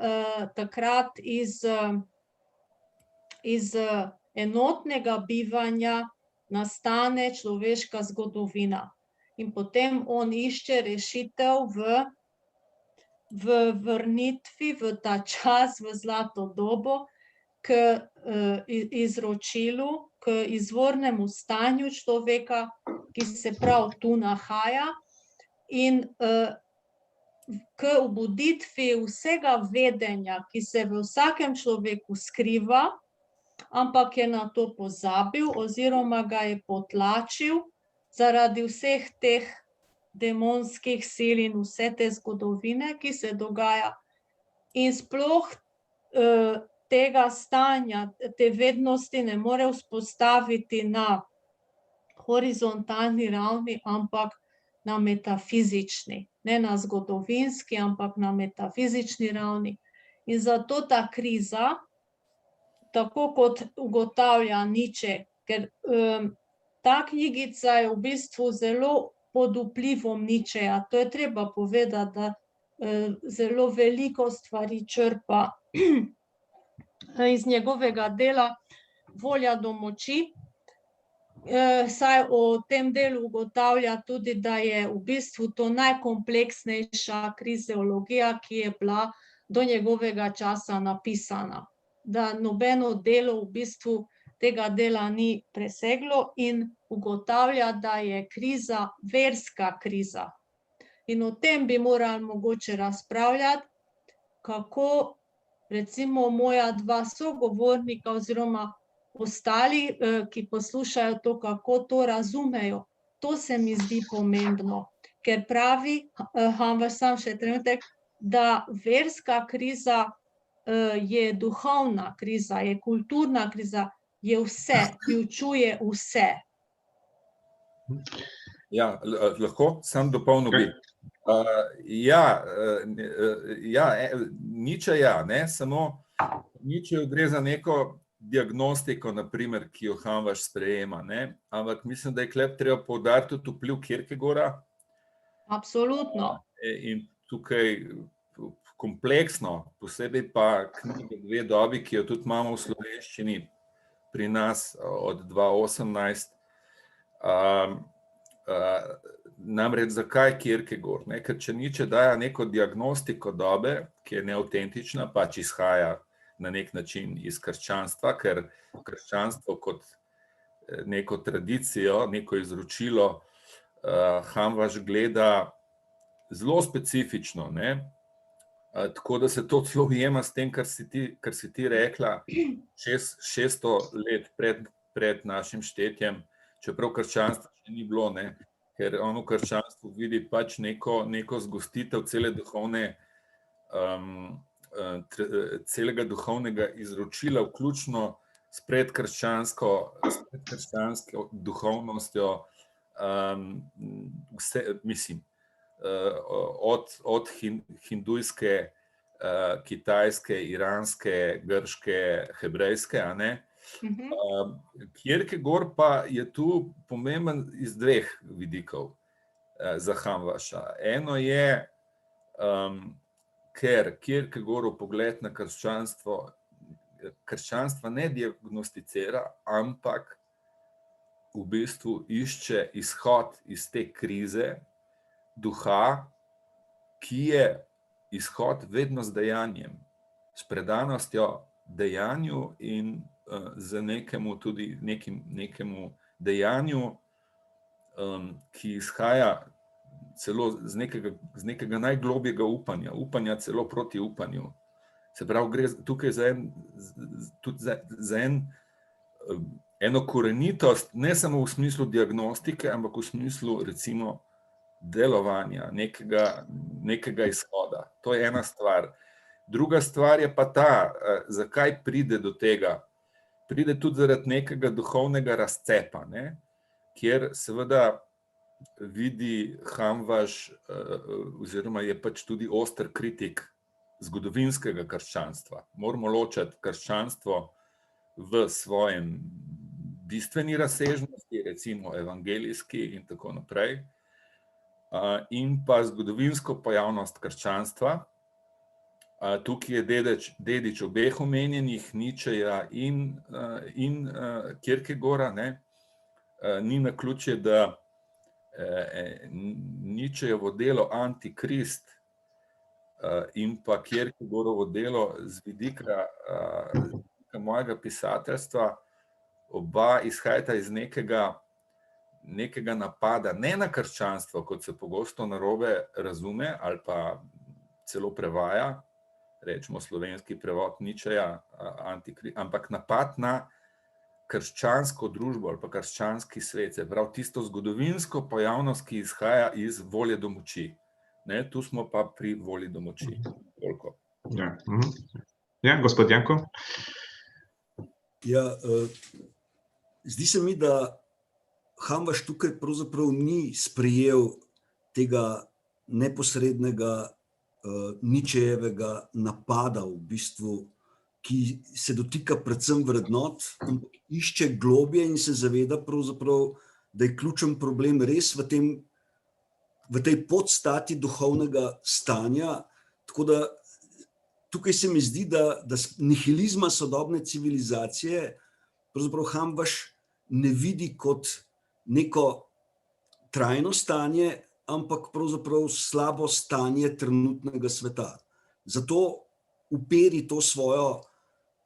takrat iz enotnega bivanja nastane človeška zgodovina. In potem on išče rešitev v vrnitvi v ta čas, v zlato dobo, k izročilu, k izvornemu stanju človeka, ki se prav tu nahaja, in k obuditvi vsega vedenja, ki se v vsakem človeku skriva, ampak je na to pozabil oziroma ga je potlačil zaradi vseh teh demonskih sil in vse te zgodovine, ki se dogaja. In sploh tega stanja, te vednosti ne more vzpostaviti na horizontalni ravni, ampak na metafizični. Ne na zgodovinski, ampak na metafizični ravni. In zato ta kriza, tako kot ugotavlja Nietzsche, ker ta knjigica je v bistvu zelo pod vplivom Nietzscheja. To je treba povedati, da zelo veliko stvari črpa iz njegovega dela Volja do moči. Saj o tem delu ugotavlja tudi, da je v bistvu to najkompleksnejša krizeologija, ki je bila do njegovega časa napisana. Da nobeno delo v bistvu tega dela ni preseglo in ugotavlja, da je kriza verska kriza. In o tem bi morali mogoče razpravljati, kako recimo moja dva sogovornika oziroma ostali, ki poslušajo to, kako to razumejo. To se mi zdi pomembno, ker pravi Hamvaš, sam še trenutek, da verska kriza je duhovna kriza, je kulturna kriza, je vse, vključuje vse. Ja, lahko sam dopolnil bi. Nietzscheja, ne, samo Nietzscheju gre za neko diagnostiko, naprimer, ki jo Hamvaš sprejema, ne, ampak mislim, da je klep treba poudariti tudi vpliv Kierkegaarda. Absolutno. In tukaj kompleksno, posebej pa knjige Dve dobi, ki jo tudi imamo v slovenščini pri nas od 2018. Namreč zakaj Kierkegaard? Ker če Nietzsche daje neko diagnostiko dobe, ki je neavtentična, pač izhaja na nek način iz krščanstva, ker krščanstvo kot neko tradicijo, neko izročilo Hamvaš gleda zelo specifično, ne? Tako da se to celo ujema s tem, kar si ti rekla, 600 let pred našim štetjem, čeprav krščanstva še ni bilo, ne? Ker on v krščanstvu vidi pač neko zgostitev celega duhovnega izročila, vključno s predkrščansko duhovnostjo, od hindujske, kitajske, iranske, grške, hebrejske, a ne? Kierkegaard pa je tu pomemben iz dveh vidikov za Hamvaša. Eno je, ker Kierkegaardov pogled na krščanstva ne diagnosticira, ampak v bistvu išče izhod iz te krize duha, ki je izhod vedno z dejanjem, s predanostjo dejanju in z nekemu dejanju, ki izhaja celo z nekega najglobjega upanja celo proti upanju. Se pravi, gre tukaj za eno korenitost, ne samo v smislu diagnostike, ampak v smislu recimo delovanja, nekega izhoda. To je ena stvar. Druga stvar je pa ta, zakaj pride do tega. Pride tudi zaradi nekega duhovnega razcepa, ne? Kjer seveda vidi Hamvaš, oziroma je pač tudi oster kritik zgodovinskega krščanstva. Moramo ločiti krščanstvo v svojem bistveni razsežnosti, recimo evangelijski in tako naprej, in pa zgodovinsko pojavnost krščanstva. Tukaj je dedič obeh omenjenih, Nietzscheja in Kierkegaarda, ne? Ni naključje, da Nietzschejevo delo Antikrist in pa Kierkegaardovo delo z vidika mojega pisateljstva, oba izhajata iz nekega napada, ne na krščanstvo, kot se pogosto narobe razume ali pa celo prevaja, rečemo slovenski prevod Nietzscheja, ampak napad na krščansko družbo ali pa krščanski svet, se pravi tisto zgodovinsko pojavnost, ki izhaja iz volje do moči. Ne, tu smo pa pri volji do moči. Toliko. Ja, gospod Janko? Ja, zdi se mi, da Hamvaš tukaj pravzaprav ni sprejel tega neposrednega Nietzschejevega napada, v bistvu, ki se dotika predvsem vrednot, ampak išče globje in se zaveda pravzaprav, da je ključen problem res v tej podstati duhovnega stanja, tako da tukaj se mi zdi, da nihilizma sodobne civilizacije pravzaprav Hamvaš ne vidi kot neko trajno stanje, ampak pravzaprav slabo stanje trenutnega sveta. Zato uperi to svojo,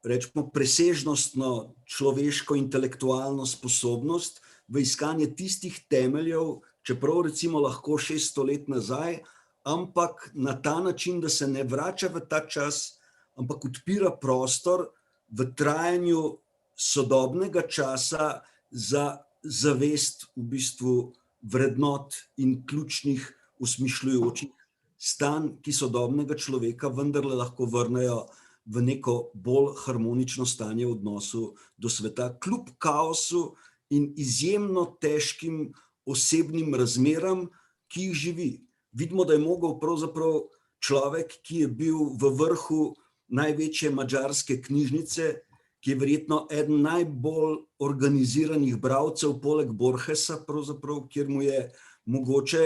rečemo, presežnostno človeško intelektualno sposobnost v iskanje tistih temeljev, čeprav recimo lahko 600 let nazaj, ampak na ta način, da se ne vrača v ta čas, ampak odpira prostor v trajanju sodobnega časa za zavest v bistvu vrednot in ključnih usmišljujočih stanj, ki sodobnega človeka vendarle lahko vrnejo v neko bolj harmonično stanje v odnosu do sveta, kljub kaosu in izjemno težkim osebnim razmeram, ki jih živi. Vidimo, da je mogel pravzaprav človek, ki je bil v vrhu največje madžarske knjižnice, ki je verjetno eden najbolj organiziranih bralcev poleg Borgesa, pravzaprav, kjer mu je mogoče,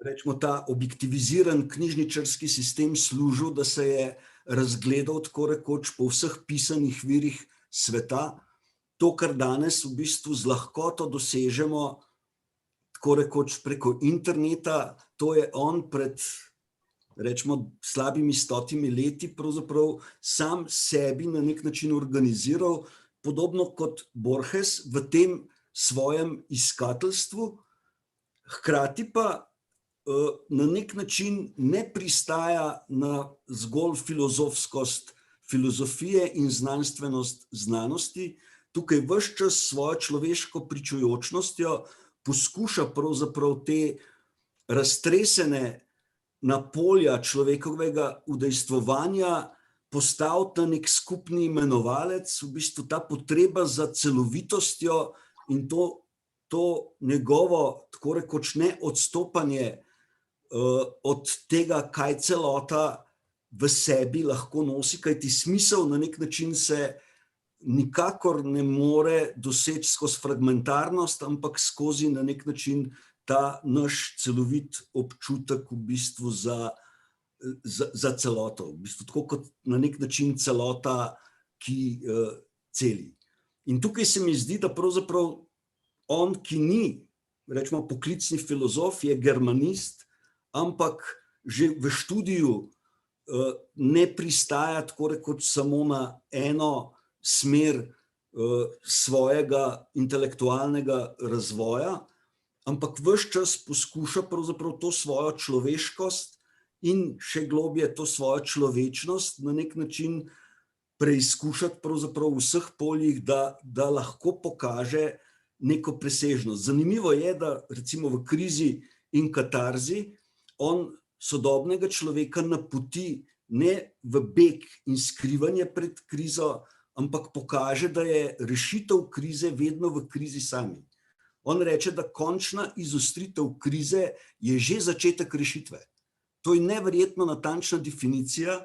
rečemo, ta objektiviziran knjižničarski sistem služil, da se je razgledal tako rekoč po vseh pisanih virih sveta. To, kar danes v bistvu z lahkoto dosežemo, tako rekoč preko interneta, to je on pred, rečemo, slabimi 100 leti pravzaprav sam sebi na nek način organiziral, podobno kot Borges v tem svojem iskateljstvu, hkrati pa na nek način ne pristaja na zgolj filozofskost filozofije in znanstvenost znanosti. Tukaj ves čas s svojo človeško pričujočnostjo poskuša pravzaprav te raztresene na polja človekovega udejstvovanja postaviti na nek skupni imenovalec, v bistvu ta potreba za celovitostjo in to njegovo, tako rekoč, ne odstopanje od tega, kaj celota v sebi lahko nosi, kajti smisel na nek način se nikakor ne more doseči skozi fragmentarnost, ampak skozi na nek način ta naš celovit občutek v bistvu za celoto, v bistvu tako kot na nek način celota, ki celi. In tukaj se mi zdi, da pravzaprav on, ki ni, rečemo, poklicni filozof, je germanist, ampak že v študiju ne pristaja tako rekoč samo na eno smer svojega intelektualnega razvoja, ampak ves čas poskuša pravzaprav to svojo človeškost in še globje to svojo človečnost na nek način preizkušati pravzaprav v vseh poljih, da lahko pokaže neko presežnost. Zanimivo je, da recimo v Krizi in katarzi on sodobnega človeka napoti ne v beg in skrivanje pred krizo, ampak pokaže, da je rešitev krize vedno v krizi sami. On reče, da končna izostritev krize je že začetek rešitve. To je neverjetno natančna definicija,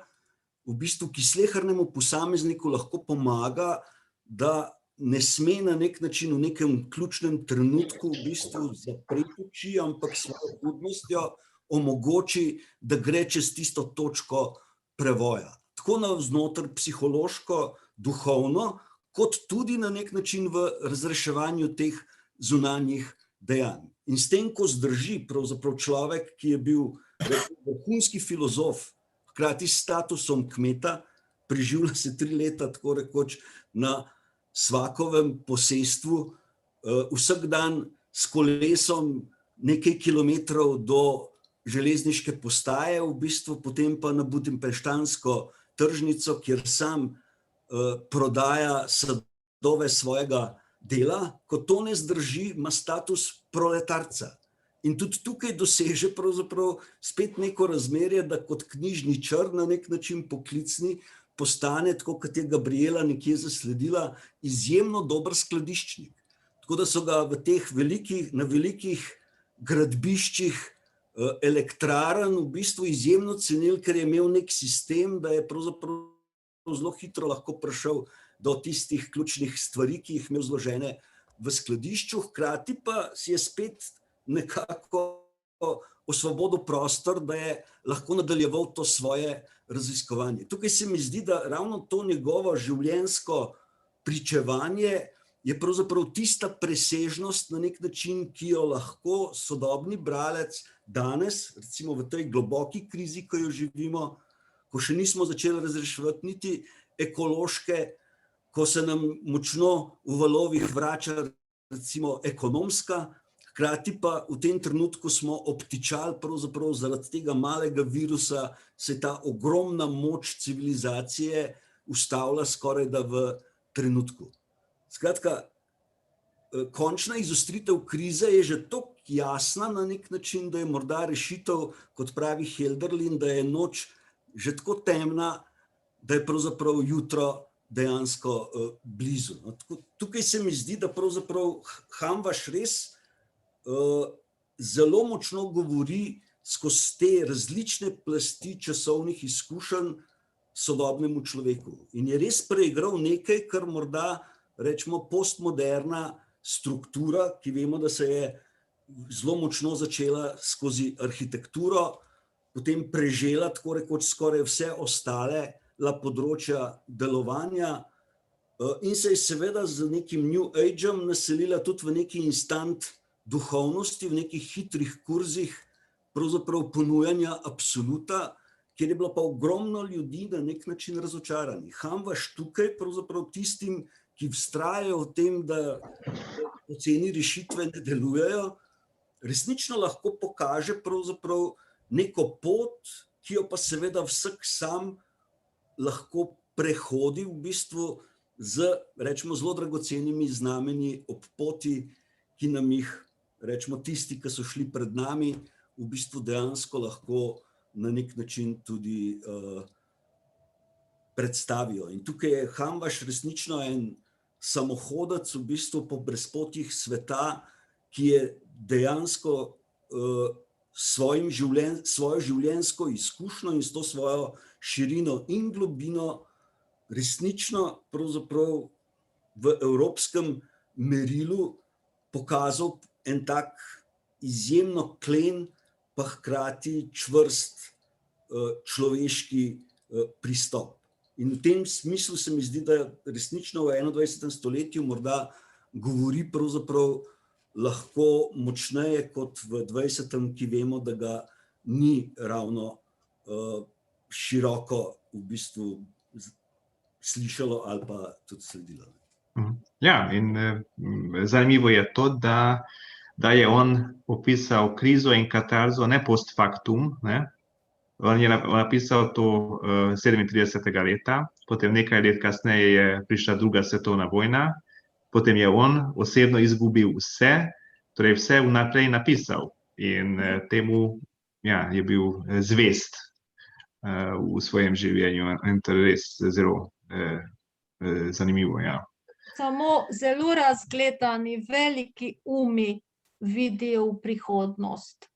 v bistvu, ki slehernemu posamezniku lahko pomaga, da ne sme na nek način v nekem ključnem trenutku v bistvu zapreti oči, ampak svojo budnostjo omogoči, da gre čez tisto točko prevoja. Tako navznoter psihološko, duhovno, kot tudi na nek način v razreševanju teh zunanjih dejanj. In s tem, ko zdrži pravzaprav človek, ki je bil vrhunski filozof, hkrati s statusom kmeta, preživlja se 3 leta, tako rekoč, na svakovem posestvu, vsak dan s kolesom nekaj kilometrov do železniške postaje, v bistvu potem pa na budimpeštansko tržnico, kjer sam prodaja sadove svojega dela. Ko to ne zdrži, ima status proletarca. In tudi tukaj doseže pravzaprav spet neko razmerje, da kot knjižničar na nek način poklicni postane, tako kot je Gabriela nekje zasledila, izjemno dober skladiščnik. Tako da so ga v teh na velikih gradbiščih elektrarn v bistvu izjemno cenili, ker je imel nek sistem, da je pravzaprav zelo hitro lahko prišel do tistih ključnih stvari, ki jih imel zložene v skladišču, hkrati pa si je spet nekako osvobodil prostor, da je lahko nadaljeval to svoje raziskovanje. Tukaj se mi zdi, da ravno to njegovo življenjsko pričevanje je pravzaprav tista presežnost na nek način, ki jo lahko sodobni bralec danes, recimo v tej globoki krizi, ko jo živimo, ko še nismo začeli razreševati niti ekološke, ko se nam močno v valovih vrača recimo ekonomska, hkrati pa v tem trenutku smo obtičali pravzaprav zaradi tega malega virusa, se ta ogromna moč civilizacije ustavlja skorajda v trenutku. Skratka, končna izostritev krize je že toliko jasna na nek način, da je morda rešitev, kot pravi Hölderlin, da je noč že tako temna, da je pravzaprav jutro dejansko blizu. Tukaj se mi zdi, da pravzaprav Hamvaš res zelo močno govori skozi te različne plasti časovnih izkušenj sodobnemu človeku. In je res preigral nekaj, kar morda rečemo postmoderna struktura, ki vemo, da se je zelo močno začela skozi arhitekturo, potem prežela tako rekoč skoraj vse ostale področja delovanja in se je seveda z nekim New Age-em naselila tudi v neki instant duhovnosti, v nekih hitrih kurzih pravzaprav ponujanja absoluta, kjer je bilo pa ogromno ljudi na nek način razočarani. Hamvaš tukaj pravzaprav tistim, ki vztrajajo v tem, da poceni rešitve ne delujejo, resnično lahko pokaže pravzaprav neko pot, ki jo pa seveda vsak sam lahko prehodi v bistvu z, rečemo, zelo dragocenimi znamenji ob poti, ki nam jih, rečemo, tisti, ki so šli pred nami, v bistvu dejansko lahko na nek način tudi predstavijo. In tukaj je Hamvaš resnično en samohodec v bistvu po brezpotjih sveta, ki je dejansko svojo življenjsko izkušnjo in s to svojo širino in globino resnično pravzaprav v evropskem merilu pokazal en tak izjemno klen, pa hkrati čvrst človeški pristop. In v tem smislu se mi zdi, da resnično v 21. stoletju morda govori pravzaprav lahko močneje kot v 20. ki vemo, da ga ni ravno široko v bistvu slišalo ali pa tudi sledilo. Ja, in zanimivo je to, da je on opisal krizo in katarzo ne post factum, ne? On je napisal to 37. leta, potem nekaj let kasneje je prišla druga svetovna vojna, potem je on osebno izgubil vse, torej vse vnaprej napisal in temu je bil zvest v svojem življenju in to je res zelo zanimivo. Ja. Samo zelo razgledani, veliki umi vidijo v prihodnost.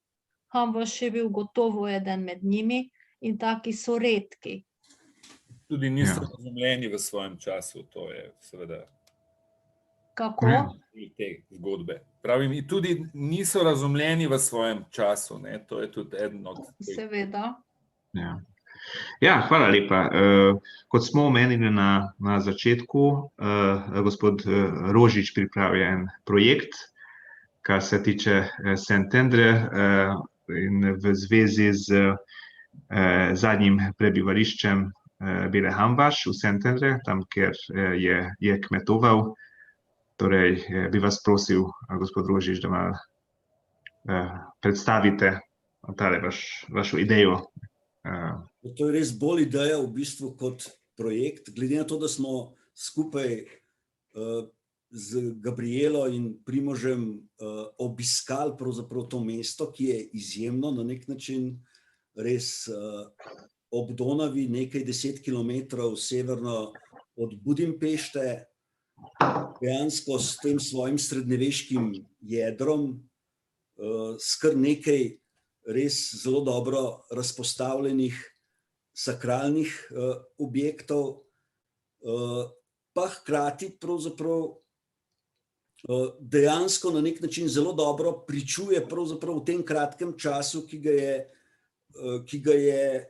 Hamvaš je bil gotovo eden med njimi in taki so redki. Tudi niso razumljeni v svojem času, to je seveda. Kako? Te zgodbe. Pravim, tudi niso razumljeni v svojem času, ne? To je tudi eden od... Seveda. Ja, hvala lepa. Kot smo omenili na začetku, gospod Rožič pripravlja en projekt, kar se tiče Szentendre in v zvezi z zadnjim prebivališčem Bele Hamvaš v Szentendre, tam, kjer je kmetoval. Torej, bi vas prosil, gospod Rožič, da malo predstavite vašo idejo. To je res bolj ideja v bistvu kot projekt, glede na to, da smo skupaj z Gabrielo in Primožem obiskali pravzaprav to mesto, ki je izjemno na nek način res ob Donavi, nekaj 10 kilometrov severno od Budimpešte, dejansko s tem svojim srednjeveškim jedrom, s kar nekaj res zelo dobro razpostavljenih sakralnih objektov, pa hkrati pravzaprav dejansko na nek način zelo dobro pričuje pravzaprav v tem kratkem času, ki ga je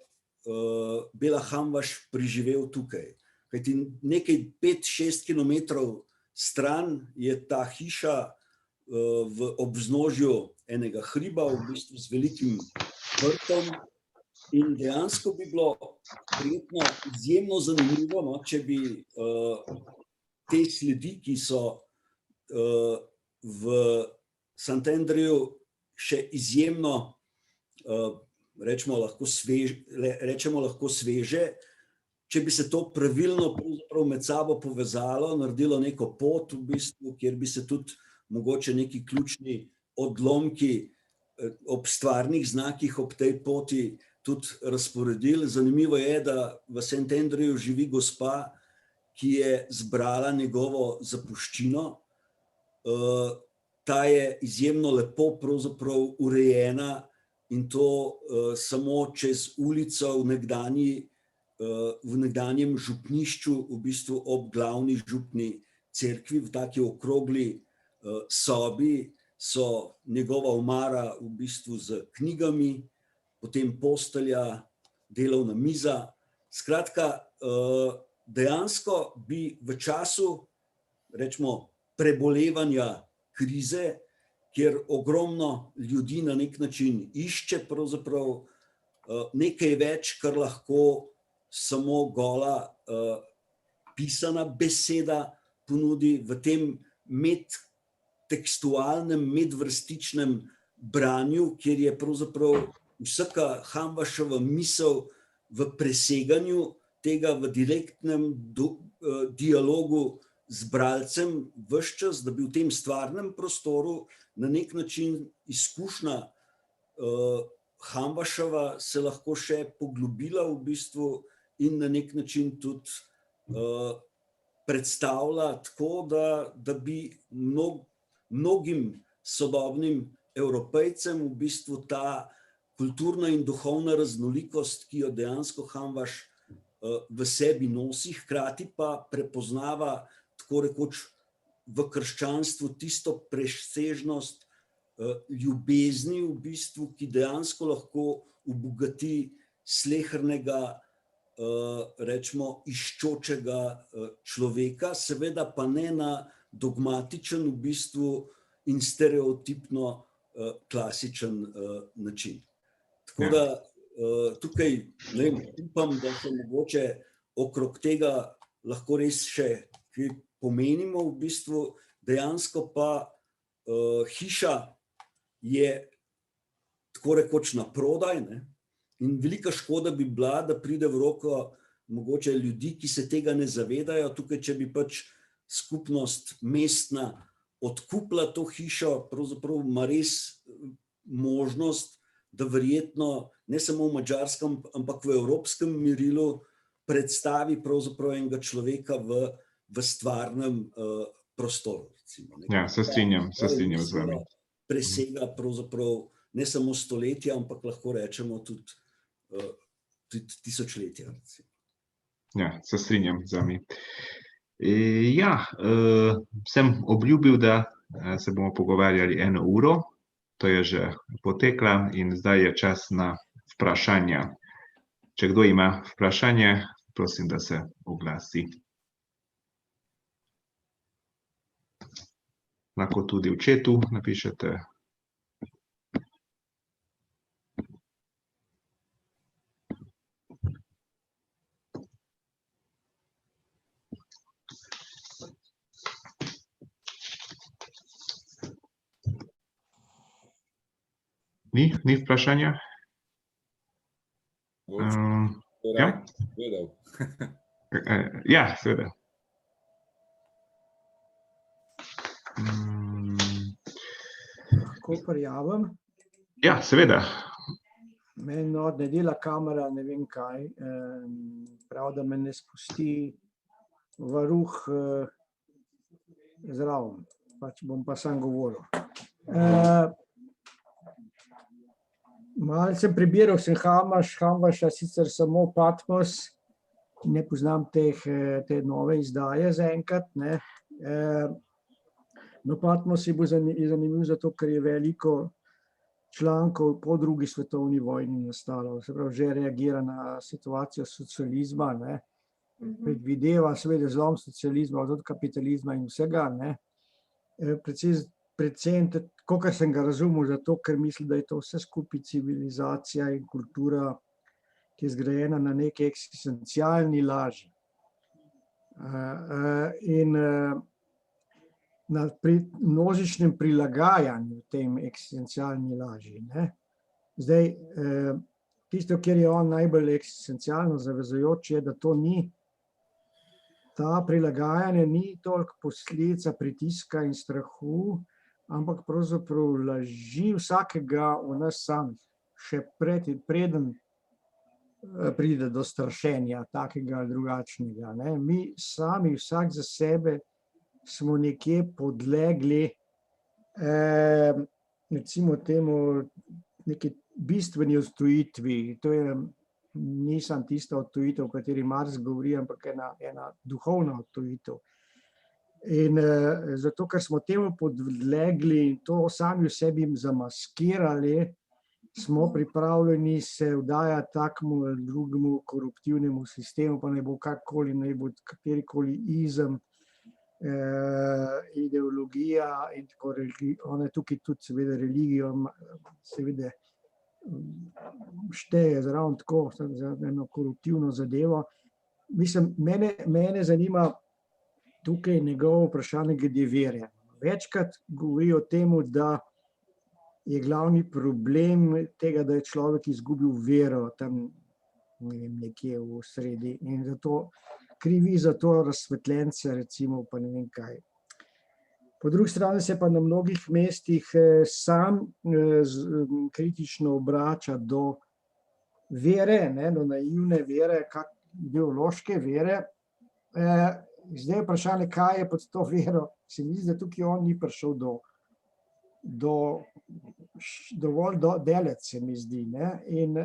Bela Hamvaš preživel tukaj. Kajti nekaj 5-6 kilometrov stran je ta hiša v obznožju enega hriba, v bistvu z velikim vrtom, in dejansko bi bilo prijetno izjemno zanimivo, no, če bi te sledi, ki so v Szentendriju še izjemno, rečemo lahko sveže, če bi se to pravilno med sabo povezalo, naredilo neko pot, v bistvu, kjer bi se tudi mogoče neki ključni odlomki ob stvarnih znakih ob tej poti tudi razporedili. Zanimivo je, da v Szentendriju živi gospa, ki je zbrala njegovo zapuščino. Ta je izjemno lepo pravzaprav urejena in to samo čez ulico v nekdanjem župnišču, v bistvu ob glavni župni cerkvi, v taki okrogli sobi so njegova omara v bistvu z knjigami, potem postelja, delovna miza. Skratka, dejansko bi v času, rečemo, prebolevanja krize, kjer ogromno ljudi na nek način išče pravzaprav nekaj več, kar lahko samo gola pisana beseda ponudi, v tem medtekstualnem, medvrstičnem branju, kjer je pravzaprav vsaka Hamvaševa misel v preseganju tega, v direktnem dialogu z bralcem ves čas, da bi v tem stvarnem prostoru na nek način izkušnja Hamvaševa se lahko še poglobila v bistvu in na nek način tudi predstavlja tako, da bi mnogim sodobnim Evropejcem v bistvu ta kulturna in duhovna raznolikost, ki jo dejansko Hamvaš v sebi nosi, hkrati pa prepoznava tako rekoč v krščanstvu tisto presežnost ljubezni v bistvu, ki dejansko lahko obogati slehernega, rečemo, iščočega človeka, seveda pa ne na dogmatičen v bistvu in stereotipno klasičen način. Tako da tukaj upam, da se mogoče okrog tega lahko res še pomenimo v bistvu, dejansko pa hiša je tako rekoč na prodaj, ne? In velika škoda bi bila, da pride v roko mogoče ljudi, ki se tega ne zavedajo. Tukaj, če bi pač skupnost mestna odkupila to hišo, pravzaprav ima res možnost, da verjetno ne samo v madžarskem, ampak v evropskem merilu predstavi pravzaprav enega človeka v stvarnem prostoru. Ja, se strinjam z vami. Presega pravzaprav ne samo stoletja, ampak lahko rečemo tudi tisočletja. Ja, se strinjam z vami. Ja, sem obljubil, da se bomo pogovarjali 1 uro, to je že potekla in zdaj je čas na vprašanja. Če kdo ima vprašanje, prosim, da se oglasi. Lahko tudi v chatu napišete. Ni vprašanja? Ja? Ja, seveda. Lahko prijavim? Ja, seveda. Meni ne dela kamera, ne vem kaj. Prav, da me ne spusti varuh zraven. Pač bom pa sam govoril. Malce prebiral sem Hamvaša, sicer samo Patmos, ne poznam te nove izdaje zaenkrat, ne. No, Patmos je zanimiv zato, ker je veliko člankov po drugi svetovni vojni nastalo, se pravi, že reagira na situacijo socializma, ne, predvideva seveda zlom socializma, od kapitalizma in vsega, ne, predvsem, kolikor sem ga razumel, zato, ker misli, da je to vse skupaj civilizacija in kultura, ki je zgrajena na neki eksistencialni laži. In na množičnem prilagajanju tem eksistencialni laži, ne. Zdaj, tisto, kjer je on najbolj eksistencialno zavezujoč, je, da to ni, ta prilagajanje ni toliko posledica pritiska in strahu, ampak pravzaprav laži vsakega v nas samih, še preden pride do strašenja, takega ali drugačnega, ne. Mi sami, vsak za sebe, smo nekje podlegli, recimo temu, neki bistveni odtujitvi. To je, nisem tista odtujitev, o kateri Marx govori, ampak ena duhovna odtujitev. In zato, ker smo temu podlegli in to sami v sebi zamaskirali, smo pripravljeni se vdajati takemu ali drugemu koruptivnemu sistemu, pa naj bo kakorkoli, naj bo katerikoli izem, ideologija in tako ona tukaj tudi seveda religijo seveda šteje zraven tako za eno koruptivno zadevo. Mislim, mene zanima tukaj njegovo vprašanje glede vere. Večkrat govori o tem, da je glavni problem tega, da je človek izgubil vero tam, ne vem, nekje v sredi in zato krivi za to razsvetljence, recimo, pa ne vem kaj. Po drugi strani se pa na mnogih mestih sam kritično obrača do vere, ne, do naivne vere, ideološke vere. Zdaj je vprašanje, kaj je pod to vero. Se mi zdi, da tukaj on ni prišel dovolj daleč, se mi zdi, ne. In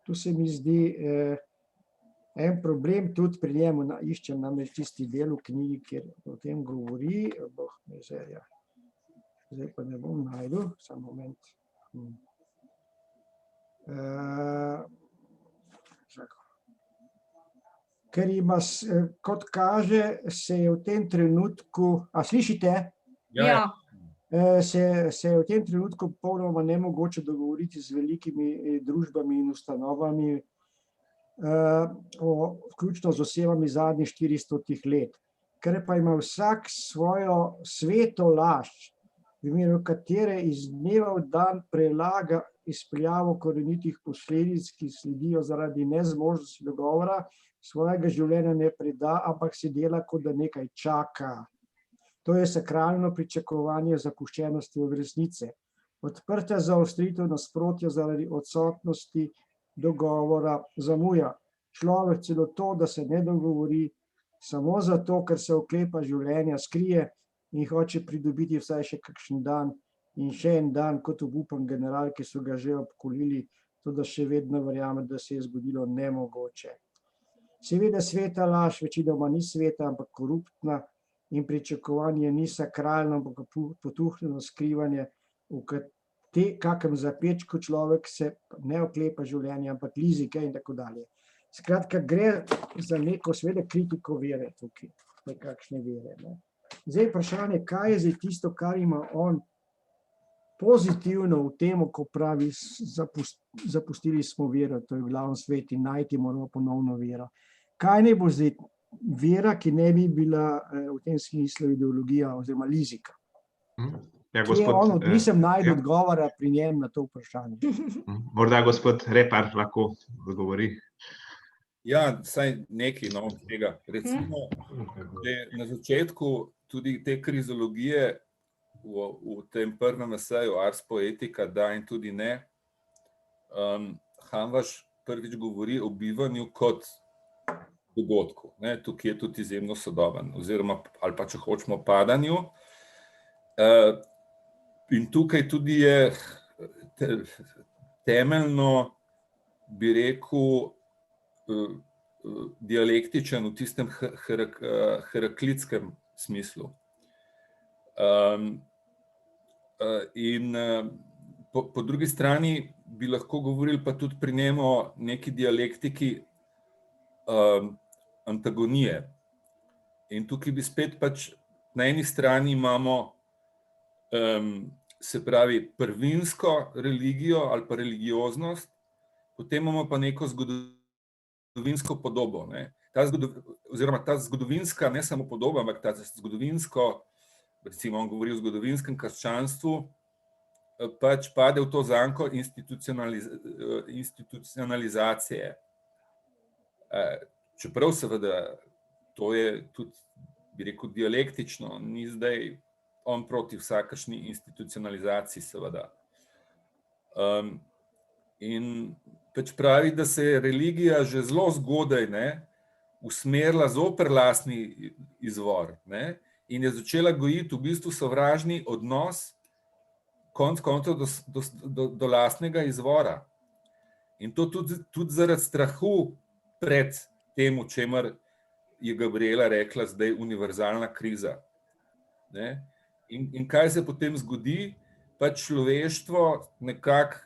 tu se mi zdi en problem tudi pri njemu, iščem namreč tisti del v knjigi, kjer o tem govori, mizerija. Zdaj pa ne bom našel, samo moment. Ker ima, kot kaže, se je v tem trenutku, a slišite? Ja. Se je v tem trenutku popolnoma nemogoče dogovoriti z velikimi družbami in ustanovami, vključno z osebami zadnjih 400 let. Ker pa ima vsak svojo sveto laž, v imenu katere iz dneva v dan prelaga izpeljavo korenitih posledic, ki sledijo zaradi nezmožnosti dogovora, svojega življenja ne preda, ampak se dela, kot da nekaj čaka. To je sakralno pričakovanje zapuščenosti od resnice. Odprta zaostritev nasprotja zaradi odsotnosti dogovora zamuja. Človek celo to, da se ne dogovori, samo zato, ker se oklepa življenja, skrije in hoče pridobiti vsaj še kakšen dan in še en dan, kot obupan general, ki so ga že obkolili, toda še vedno verjame, da se je zgodilo nemogoče. Seveda sveta laž večinoma ni sveta, ampak koruptna in pričakovanje ni sakralno, ampak potuhnjeno skrivanje, v kakem zapečku človek se ne oklepa življenja, ampak lizike in tako dalje. Skratka, gre za neko seveda kritiko vere tukaj, nekakšne vere, ne. Zdaj vprašanje, kaj je zdaj tisto, kar ima on pozitivno v tem, ko pravi, zapustili smo vero, to je glavni svet in najti moramo ponovno vero. Kaj naj bo zdaj vera, ki ne bi bila v tem smislu ideologija oziroma lizika? Ja, gospod, nisem našel odgovora pri njem na to vprašanje. Morda gospod Repar lahko odgovori. Ja, saj nekaj od tega. Recimo, na začetku tudi te krizologije v tem prvem eseju Ars Poetica, da in tudi ne, Hanvaš prvič govori o bivanju kot dogodku. Tukaj je tudi izjemno sodoben, oziroma ali pa če hočemo padanju. In tukaj tudi je temeljno, bi rekel, dialektičen v tistem heraklitskem smislu. In po drugi strani bi lahko govorili pa tudi pri njemu o neki dialektiki antagonije. In tukaj bi spet pač na eni strani imamo se pravi prvinsko religijo ali pa religioznost, potem imamo pa neko zgodovinsko podobo. Ne. Oziroma ta zgodovinska, ne samo podoba, ampak ta zgodovinsko, recimo on govori o zgodovinskem krščanstvu, pač pade v to zanko institucionalizacije. Čeprav seveda to je tudi, bi rekel, dialektično, ni zdaj on proti vsakršni institucionalizaciji, seveda. In pač pravi, da se je religija že zelo zgodaj usmerila zoper lastni izvor, ne, in je začela gojiti v bistvu sovražni odnos konec koncev do lastnega izvora. In to tudi zaradi strahu pred tem, o čemer je Gabriela rekla zdaj univerzalna kriza. Ne? In kaj se potem zgodi? Pač človeštvo nekako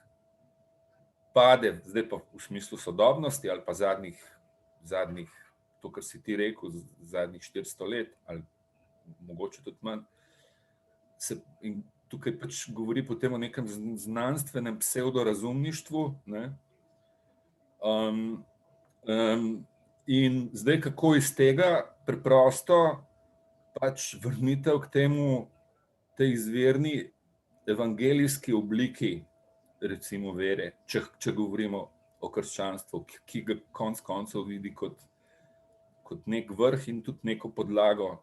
pade, zdaj pa v smislu sodobnosti ali pa zadnjih, to, kar si ti rekel, zadnjih 400 let ali mogoče tudi manj. In tukaj pač govori potem o nekem znanstvenem pseudorazumništvu. Ne? In zdaj kako iz tega preprosto pač vrnitev k temu, tej izvirni evangelijski obliki, recimo vere, če govorimo o krščanstvu, ki ga konec koncev vidi kot nek vrh in tudi neko podlago.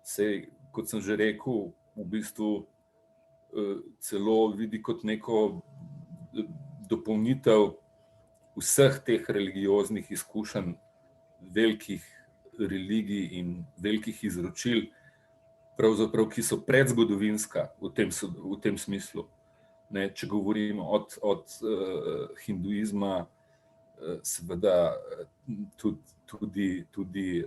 Sej, kot sem že rekel, v bistvu celo vidi kot neko dopolnitev vseh teh religioznih izkušenj, velikih religij in velikih izročil, pravzaprav, ki so predzgodovinska v tem smislu. Ne, če govorimo od hinduizma, seveda tudi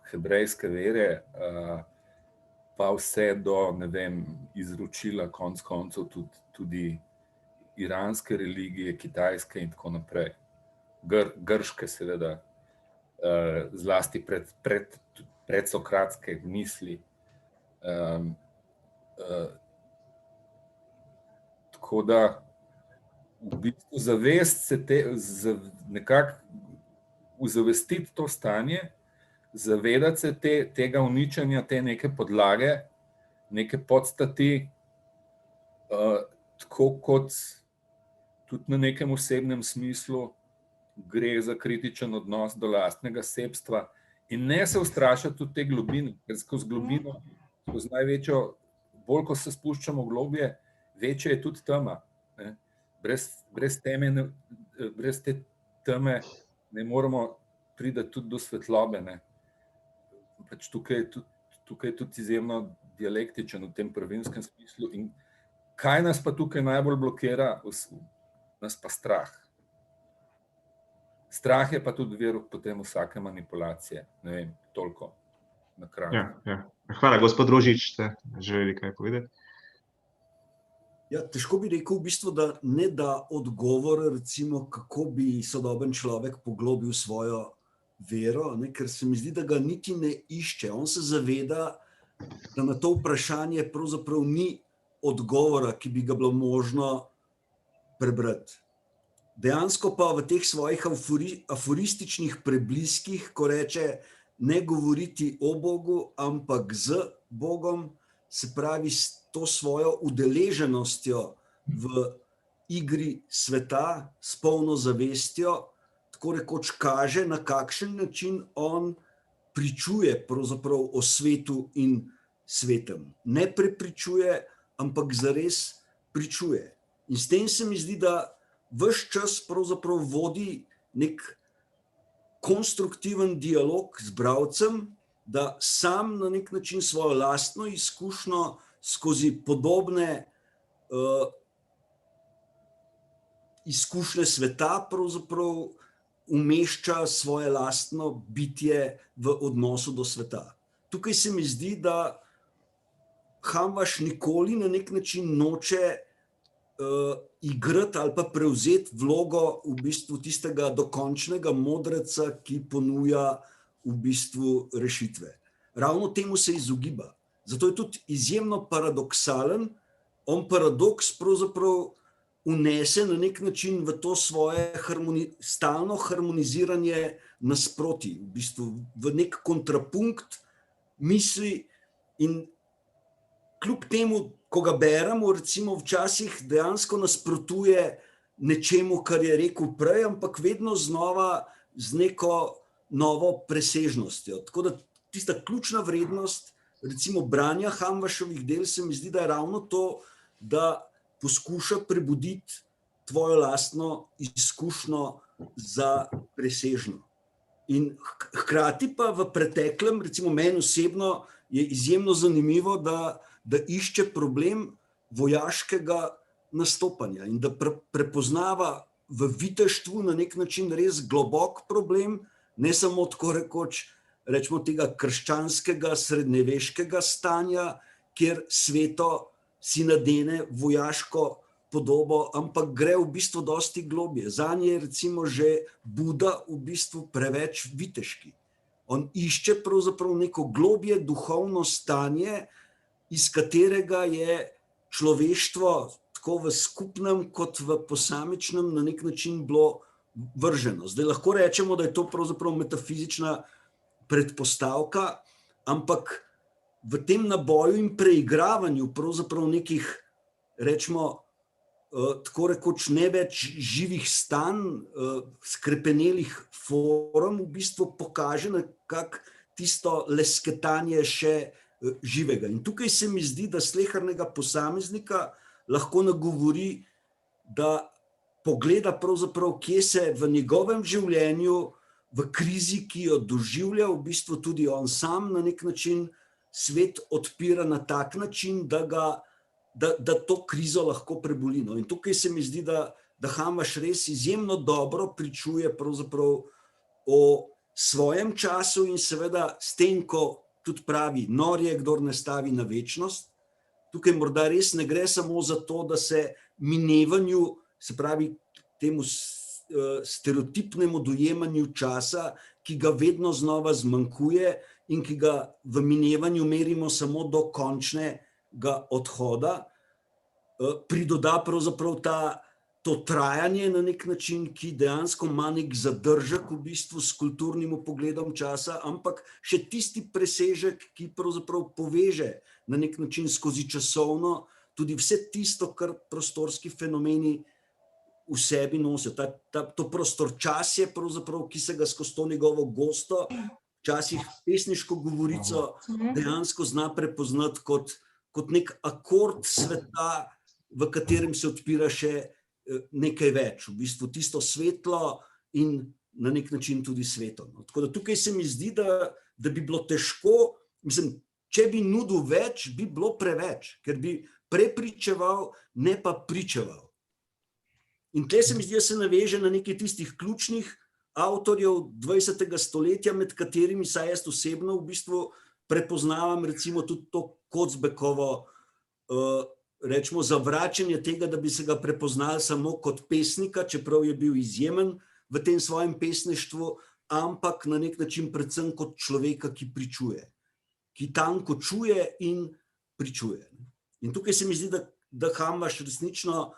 hebrejske vere, pa vse do, ne vem, izročila konec koncev tudi iranske religije, kitajske in tako naprej. Grške seveda, zlasti predsokratske misli. Tako da v bistvu zavest se nekako uzavestiti to stanje, zavedati se tega uničenja, te neke podlage, neke podstati, tako kot tudi na nekem osebnem smislu gre za kritičen odnos do lastnega sebstva in ne se ustrašati tudi te globine, ker skozi globino, skozi največjo, bolj ko se spuščamo globje, večja je tudi tema. Ne? Brez te teme ne moremo priti tudi do svetlobe. Ne? Pač tukaj je tudi izjemno dialektičen v tem prvinskem smislu. In kaj nas pa tukaj najbolj blokira? Nas pa strah. Strah je pa tudi vir potem vsake manipulacije. Ne vem, toliko na kratko. Ja. Hvala, gospod Rožič, ste želeli kaj povedati? Ja, težko bi rekel v bistvu, da ne da odgovor, recimo, kako bi sodoben človek poglobil svojo vero, ne, ker se mi zdi, da ga niti ne išče. On se zaveda, da na to vprašanje pravzaprav ni odgovora, ki bi ga bilo možno prebrati. Dejansko pa v teh svojih aforističnih prebliskih, ko reče ne govoriti o Bogu, ampak z Bogom, se pravi s to svojo udeleženostjo v igri sveta, s polno zavestjo, tako rekoč kaže, na kakšen način on pričuje pravzaprav o svetu in svetem. Ne prepričuje, ampak zares pričuje. In s tem se mi zdi, da ves čas pravzaprav vodi nek konstruktiven dialog z bralcem, da sam na nek način svojo lastno izkušnjo skozi podobne izkušnje sveta pravzaprav umešča svoje lastno bitje v odnosu do sveta. tukaj se mi zdi, da Hamvaš nikoli na nek način noče igrati ali pa prevzeti vlogo v bistvu tistega dokončnega modreca, ki ponuja v bistvu rešitve. Ravno temu se izogiba. Zato je tudi izjemno paradoksalen. On paradoks pravzaprav unese na nek način v to svoje stalno harmoniziranje nasproti, v bistvu v nek kontrapunkt misli, in kljub temu, ko ga beremo, recimo včasih dejansko nasprotuje nečemu, kar je rekel prej, ampak vedno znova z neko novo presežnostjo. Tako da tista ključna vrednost recimo branja Hamvašovih del se mi zdi, da je ravno to, da poskuša prebuditi tvojo lastno izkušnjo za presežno. In hkrati pa v preteklem, recimo meni osebno, je izjemno zanimivo, da išče problem vojaškega nastopanja in da prepoznava v viteštvu na nek način res globok problem, ne samo tako rekoč, rečemo tega krščanskega, srednjeveškega stanja, kjer sveto si nadene vojaško podobo, ampak gre v bistvu dosti globje. Zanje je recimo že Buda v bistvu preveč viteški. On išče pravzaprav neko globje duhovno stanje, iz katerega je človeštvo tako v skupnem kot v posamičnem na nek način bilo vrženo. Zdaj lahko rečemo, da je to pravzaprav metafizična predpostavka, ampak v tem naboju in preigravanju pravzaprav nekih, rečemo, tako rekoč ne več živih stanj, skrepenelih form v bistvu pokaže nekako tisto lesketanje še živega. In tukaj se mi zdi, da slehernega posameznika lahko nagovori, da pogleda pravzaprav, kje se v njegovem življenju, v krizi, ki jo doživlja, v bistvu tudi on sam na nek način svet odpira na tak način, da to krizo lahko preboli. No, in tukaj se mi zdi, da Hamvaš res izjemno dobro pričuje pravzaprav o svojem času in seveda s tem, ko tudi pravi, nor je, kdor ne stavi na večnost. Tukaj morda res ne gre samo za to, da se minevanju, se pravi temu stereotipnemu dojemanju časa, ki ga vedno znova zmanjkuje in ki ga v minevanju merimo samo do končnega odhoda, pridoda pravzaprav to trajanje na nek način, ki dejansko ima nek zadržek v bistvu s kulturnim pogledom časa, ampak še tisti presežek, ki pravzaprav poveže na nek način skozi časovno tudi vse tisto, kar prostorski fenomeni v sebi nosijo. To prostorčasje, pravzaprav, ki se ga skozi to njegovo gosto, včasih pesniško govorico, dejansko zna prepoznati kot nek akord sveta, v katerem se odpira še nekaj več, v bistvu tisto svetlo in na nek način tudi sveto. Tako da tukaj se mi zdi, da bi bilo težko, mislim, če bi nudil več, bi bilo preveč, ker bi prepričeval, ne pa pričeval. In tle se mi zdi, da se naveže na nekaj tistih ključnih avtorjev 20. stoletja, med katerimi saj jaz osebno v bistvu prepoznavam recimo tudi to Kocbekovo rečemo zavračanje tega, da bi se ga prepoznali samo kot pesnika, čeprav je bil izjemen v tem svojem pesništvu, ampak na nek način predvsem kot človeka, ki pričuje, ki tanko čuje in pričuje. In tukaj se mi zdi, da Hamvaš resnično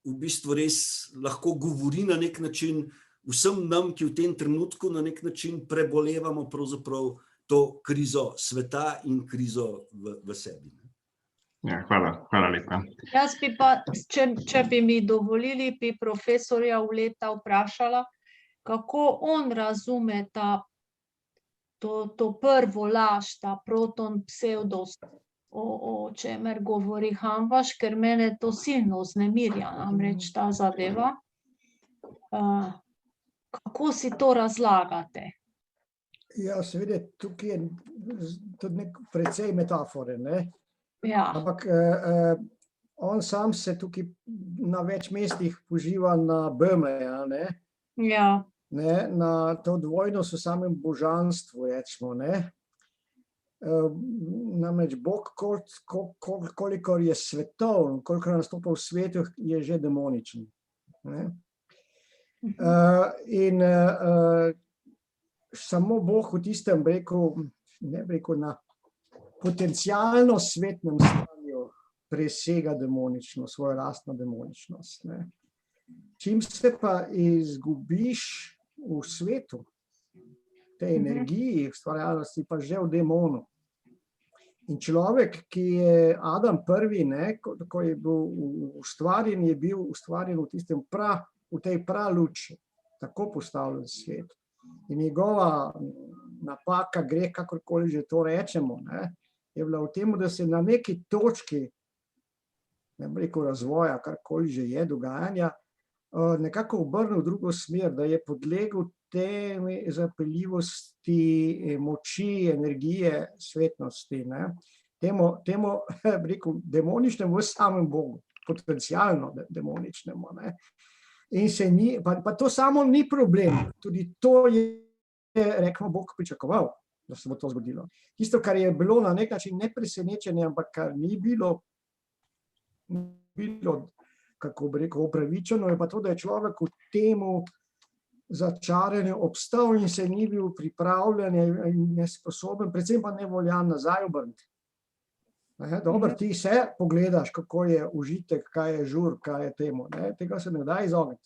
v bistvu res lahko govori na nek način vsem nam, ki v tem trenutku na nek način prebolevamo pravzaprav to krizo sveta in krizo v sebi. Ja, hvala lepa. Jaz bi pa, če bi mi dovolili, bi profesorja Uleta vprašala, kako on razume to prvo laž, ta proton psevdos, o čemer govori Hamvaš, ker mene to silno vznemirja, namreč ta zadeva. Kako si to razlagate? Ja, seveda, tukaj je tudi precej metafore, ne? Ja. Ampak on sam se tukaj na več mestih poživa na Böhmeja, ne? Ja. Ne, na to dvojnost v samem božanstvu, rečemo, ne? Namreč Bog, kolikor je svetov, kolikor nastopa v svetu, je že demoničen. Ne? In samo Bog v tistem, ne bi rekel, na potencialno svetnem stanju presega demonično, svojo lastno demoničnost. Ne? Čim se pa izgubiš v svetu, te energiji, ustvarjalnosti, pa že v demonu. In človek, ki je Adam prvi, ne, ko je bil ustvarjen v tistem v tej praluči, tako postavljen svet. In njegova napaka, greh, kakorkoli že to rečemo, ne, je bila v tem, da se na neki točki, ne bi rekel razvoja, karkoli že je, dogajanja, nekako obrnil v drugo smer, da je podlegel temi zapeljivosti, moči, energije, svetnosti, ne? Temu rekel, demoničnemu v samem Bogu, potencialno demoničnemu. Ne? In se ni, pa to samo ni problem, tudi to je, rekamo, Bog pričakoval, da se bo to zgodilo. Tisto, kar je bilo na nek način nepresenečenje, ampak kar ni bilo, kako bi rekel, upravičeno, je pa to, da je človek v temu začaranju obstal in se ni bil pripravljen in nesposoben, predvsem pa nevoljan nazaj obrniti. Dobro, ti se pogledaš, kako je užitek, kaj je žur, kaj je temu. Ne? Tega se ne da izogniti.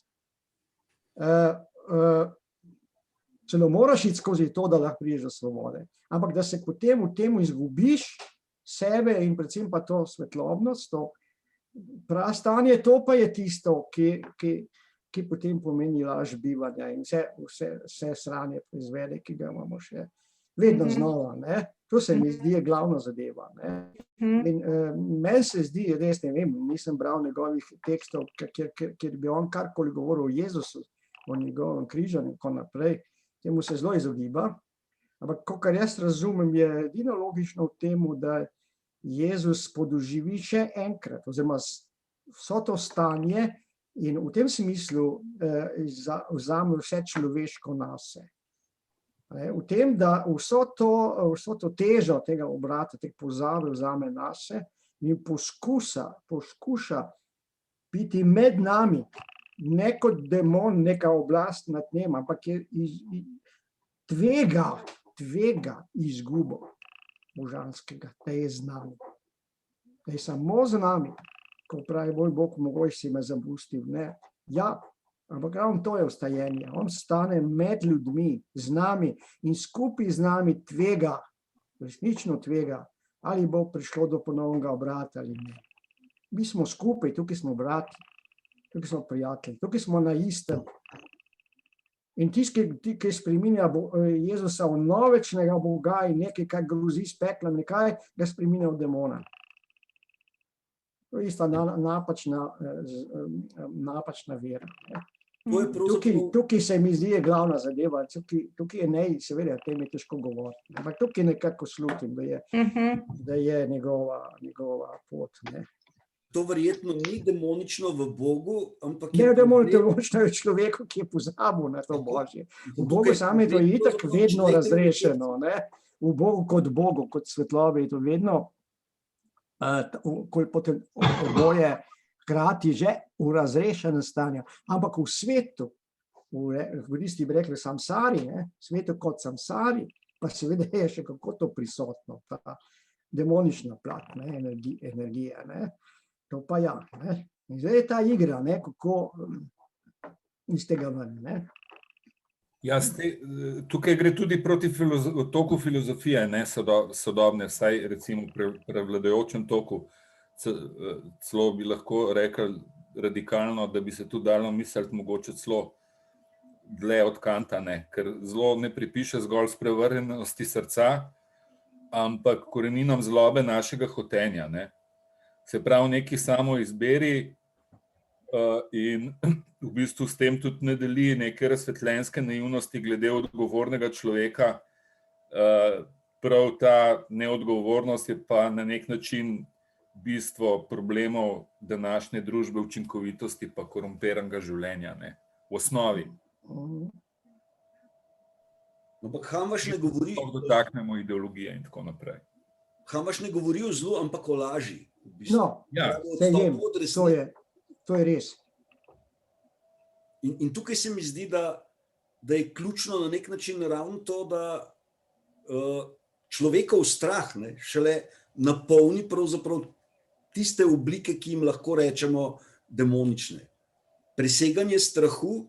Celo moraš iti skozi to, da lahko prideš do svobode. Ampak da se potem v temu izgubiš sebe in predvsem pa to svetlobnost, to prastanje, to pa je tisto, ki potem pomeni laž bivanja in vse sranje proizvede, ki ga imamo še vedno znova. Ne? To se mi zdi glavna zadeva. Ne? In meni se zdi, res ne vem, nisem bral njegovih tekstov, kjer bi on karkoli govoril o Jezusu, o njegovem križanju in tako naprej, temu se zelo izogiba. Ampak, kakor jaz razumem, je edino logično v temu, da Jezus podoživi še enkrat, oziroma vso to stanje in v tem smislu vzame vse človeško nase. V tem, da vso to težo tega obrata, teh pozabe vzame nase in poskuša biti med nami, ne kot demon, neka oblast nad njim, ampak je tvega izgubo božanskega, da je z nami. Da je samo z nami, ko pravi moj Bog, mogoče si me zapustil. Ne, ja, ampak ravno to je vstajenje. On stane med ljudmi, z nami in skupaj z nami tvega, resnično tvega, ali bo prišlo do ponovnega obrata ali ne. Mi smo skupaj, tukaj smo brati, tukaj smo prijatelji, tukaj smo na istem. In tisti, ki spreminja Jezusa v novečnega Boga in nekaj, kar grozi s peklom, nekaj ga spreminja v demona. To je ista napačna vera. Tukaj se mi zdi glavna zadeva, tukaj je nej, seveda, o tem je težko govoriti, ampak tukaj nekako slutim, da je njegova pot. Ne. To verjetno ni demonično v Bogu, ampak je demonično v človeku, ki je pozabil na to Božje. V Bogu same to je itak vedno razrešeno. Ne? V Bogu, kot svetlobe je to vedno, oboje hkrati že v razrešenem stanju. Ampak v svetu, v budisti bi rekli samsari, svetu kot samsari, pa seveda je še kako to prisotno, ta demonična plat, energija. Ne? To pa ja. Ne? In zdaj je ta igra, ne? Kako iz tega ven. Ne? Ja, tukaj gre tudi proti toku filozofije, ne, sodobne, vsaj recimo prevladujočem toku. Celo bi lahko rekel radikalno, da bi se tu dalo misliti mogoče celo dlje od Kanta, ne, ker zlo ne pripiše zgolj sprevrnjenosti srca, ampak koreninom zlobe našega hotenja. Ne. Se pravi, neki samo izberi in v bistvu s tem tudi ne deli neke razsvetljenske naivnosti glede odgovornega človeka. Prav ta neodgovornost je pa na nek način bistvo problemov današnje družbe, učinkovitosti pa korumpiranega življenja, ne, v osnovi. Ampak Hamvaš ne govori, dotaknemo ideologije in tako naprej. Hamvaš ne govori o zlu, ampak o laži. V bistvu. No, Ja, to je res. In tukaj se mi zdi, da je ključno na nek način ravno to, da človekov strah šele napolni pravzaprav tiste oblike, ki jim lahko rečemo demonične. Preseganje strahu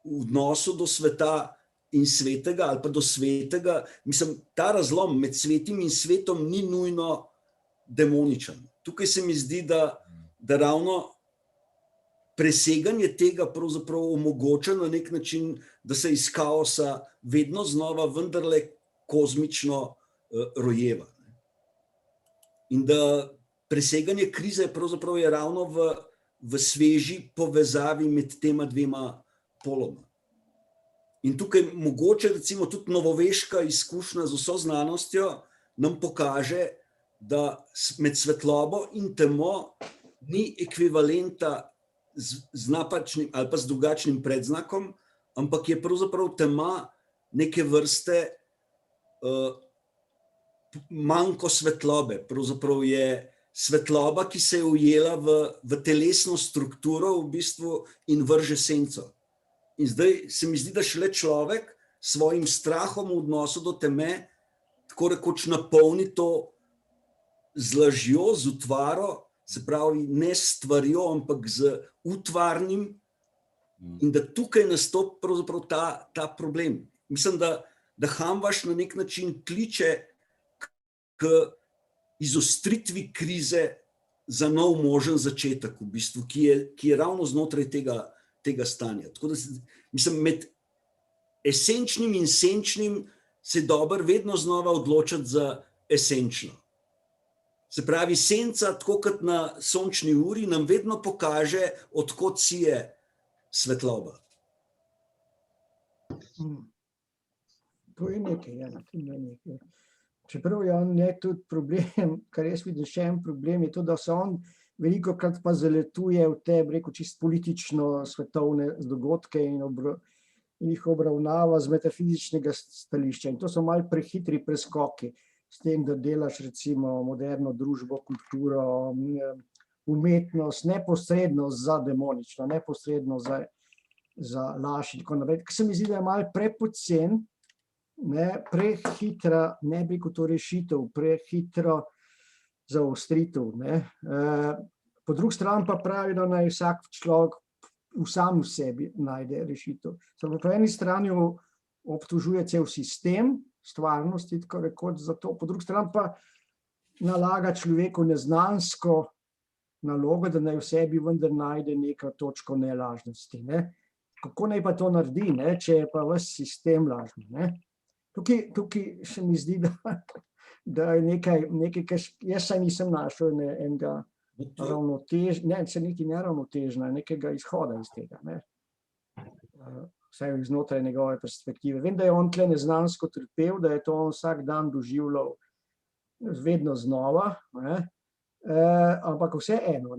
v odnosu do sveta in svetega ali pa do svetega, mislim, ta razlom med svetim in svetom ni nujno demoničen. Tukaj se mi zdi, da ravno preseganje tega pravzaprav omogoča na nek način, da se iz kaosa vedno znova vendarle kozmično rojeva. In da preseganje krize pravzaprav je ravno v sveži povezavi med tema dvema poloma. In tukaj mogoče recimo tudi novoveška izkušnja z vso znanostjo nam pokaže, da med svetlobo in temo ni ekvivalenta z napačnim ali pa z drugačnim predznakom, ampak je pravzaprav tema neke vrste manjko svetlobe. Pravzaprav je svetloba, ki se je ujela v telesno strukturo v bistvu in vrže senco. In zdaj se mi zdi, da šele človek s svojim strahom v odnosu do teme tako rekoč napolni to z lažjo, z utvaro, se pravi ne s stvarjo, ampak z utvarnim, in da tukaj nastopi pravzaprav ta problem. Mislim, da Hamvaš na nek način kliče k izostritvi krize za nov možen začetek, v bistvu, ki je ravno znotraj tega stanja. Tako da mislim, med esenčnim in senčnim se je dobro vedno znova odločiti za esenčno. Se pravi, senca, tako kot na sončni uri, nam vedno pokaže, od kod sije svetloba. To je nekaj, ja, to je nekaj. Čeprav je on tudi problem, kar jaz vidim še en problem, je to, da se on velikokrat pa zaletuje v te, rekel, čisto politično svetovne dogodke in jih obravnava z metafizičnega stališča. In to so malo prehitri preskoki, s tem, da delaš recimo moderno družbo, kulturo, umetnost, neposredno za demonično, neposredno za laž in tako naprej. Ker se mi zdi, da je malo prepocen, prehitra, ne bi kot to rešitev, prehitro zaostritev. Po drugi strani pa pravi, da naj vsak človek sam v sebi najde rešitev. Po eni strani obtožuje cel sistem stvarnosti, tako rekoč za to, po drugi strani pa nalaga človeku neznansko nalogo, da naj v sebi vendar najde neko točko nelažnosti. Kako naj pa to naredi, če je pa ves sistem lažni? Tukaj se mi zdi, da je nekaj, jaz saj nisem našel enega neravnotežna, nekega izhoda iz tega. Vsaj znotraj njegove perspektive. Vem, da je on tle neznansko trpel, da je to on vsak dan doživljal vedno znova, ampak vseeno,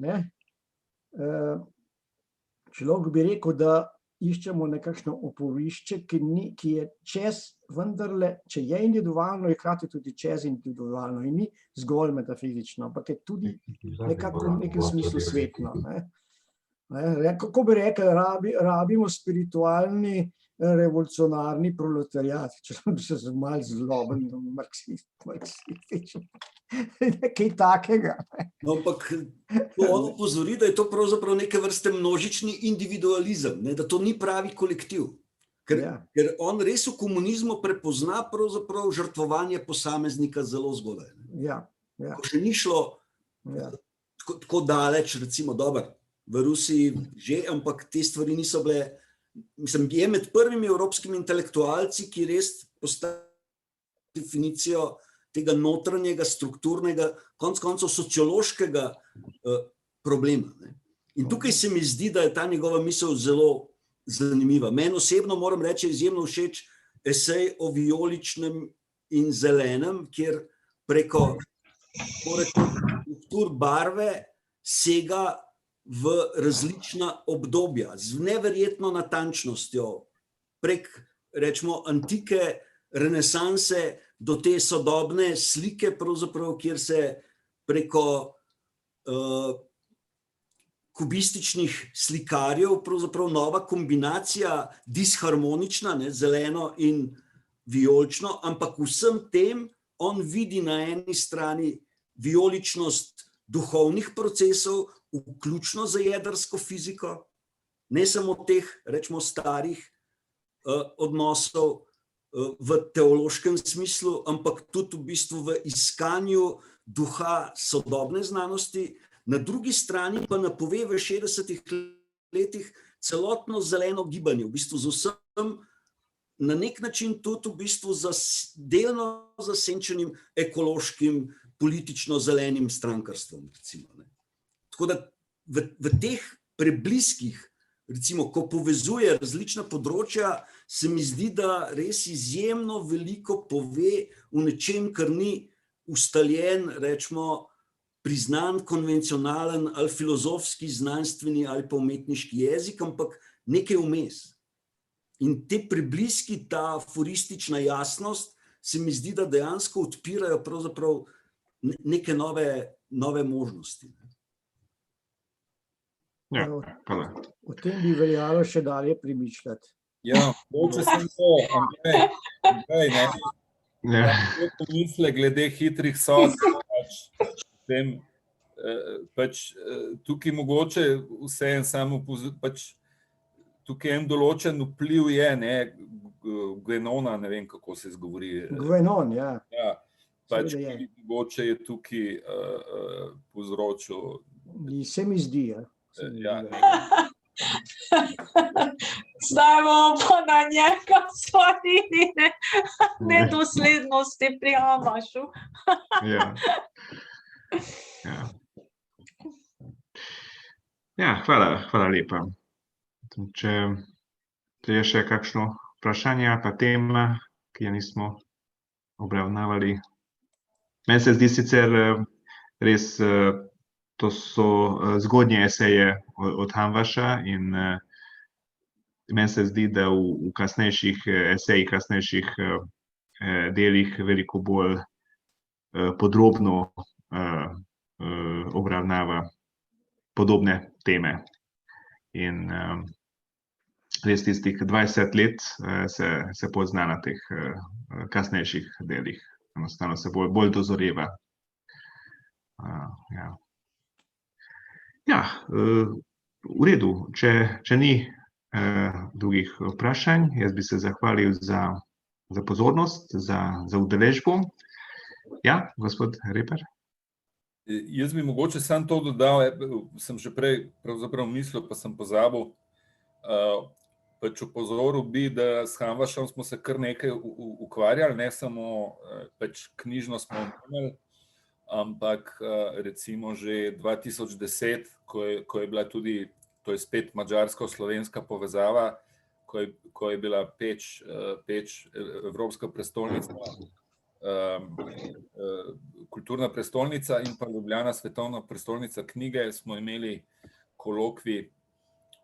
človek bi rekel, da iščemo nekakšno oporišče, ki je čez vendarle, če je individualno, je hkrati tudi čez individualno in ni zgolj metafizično, ampak je tudi nekako v nekem smislu svetno. Kako bi rekel, rabimo spiritualni revolucionarni proletariat, če sem se malo zloben, marksističen, nekaj takega. Ampak on opozori, da je to pravzaprav neke vrste množični individualizem, da to ni pravi kolektiv. Ker on res v komunizmu prepozna pravzaprav žrtvovanje posameznika zelo zgodaj. Ko še ni šlo tako daleč, recimo, dobro, v Rusiji že, ampak te stvari niso bile, mislim, je med prvimi evropskimi intelektualci, ki res postavljajo definicijo tega notranjega, strukturnega, konec koncev sociološkega problema. In tukaj se mi zdi, da je ta njegova misel zelo zanimiva. Meni osebno, moram reči, izjemno všeč esej o vijoličnem in zelenem, kjer preko struktur barve sega v različna obdobja, z neverjetno natančnostjo, prek, rečemo, antike, renesanse do te sodobne slike, pravzaprav, kjer se preko kubističnih slikarjev pravzaprav nova kombinacija, disharmonična, ne, zeleno in vijolično, ampak vsem tem on vidi na eni strani vijoličnost duhovnih procesov, vključno za jedrsko fiziko, ne samo teh, rečemo, starih odnosov v teološkem smislu, ampak tudi v bistvu v iskanju duha sodobne znanosti, na drugi strani pa napove v 60-ih letih celotno zeleno gibanje, v bistvu z vsem na nek način tudi v bistvu delno zasenčenim ekološkim, politično zelenim strankarstvom, recimo, ne. Tako da v teh prebliskih, recimo, ko povezuje različna področja, se mi zdi, da res izjemno veliko pove v nečem, kar ni ustaljen, rečemo, priznan, konvencionalen ali filozofski, znanstveni ali pa umetniški jezik, ampak nekaj vmes. In te prebliski, ta aforistična jasnost, se mi zdi, da dejansko odpirajo pravzaprav neke nove možnosti. Ja, hvala. O tem bi veljalo še dalje premišljati. Ja, mogoče sem to, Andrej, ne? Ja. Misle glede hitrih sodb, tukaj mogoče vseeno samo tukaj en določen vpliv je, ne, Guénona, ne vem, kako se izgovori. Guénon, ja. Ja, mogoče je tukaj povzročil. Se mi zdi, ja. Ja, Zdaj bomo pa na njega svarili, nedoslednosti pri Hamvašu. Ja. Ja, hvala lepa. Če je še kakšno vprašanje pa tema, ki jo nismo obravnavali. Meni se zdi sicer res, to so zgodnje eseje od Hamvaša in meni se zdi, da v kasnejših esejih, kasnejših delih veliko bolj podrobno obravnava podobne teme. In res tistih 20 let se pozna na teh kasnejših delih. Enostavno se bolj dozoreva. Ja, v redu. Če ni drugih vprašanj, jaz bi se zahvalil za pozornost, za udeležbo. Ja, gospod Reper? Jaz bi mogoče samo to dodal, sem že prej pravzaprav mislil, pa sem pozabil. Opozoril bi, da s Hamvašem smo se kar nekaj ukvarjali, ne samo knjižno smo imeli, ampak recimo že 2010, ko je bila tudi, to je spet madžarsko-slovenska povezava, ko je bila Peč Evropska prestolnica, kulturna prestolnica in pa Ljubljana svetovna prestolnica knjige, smo imeli kolokvij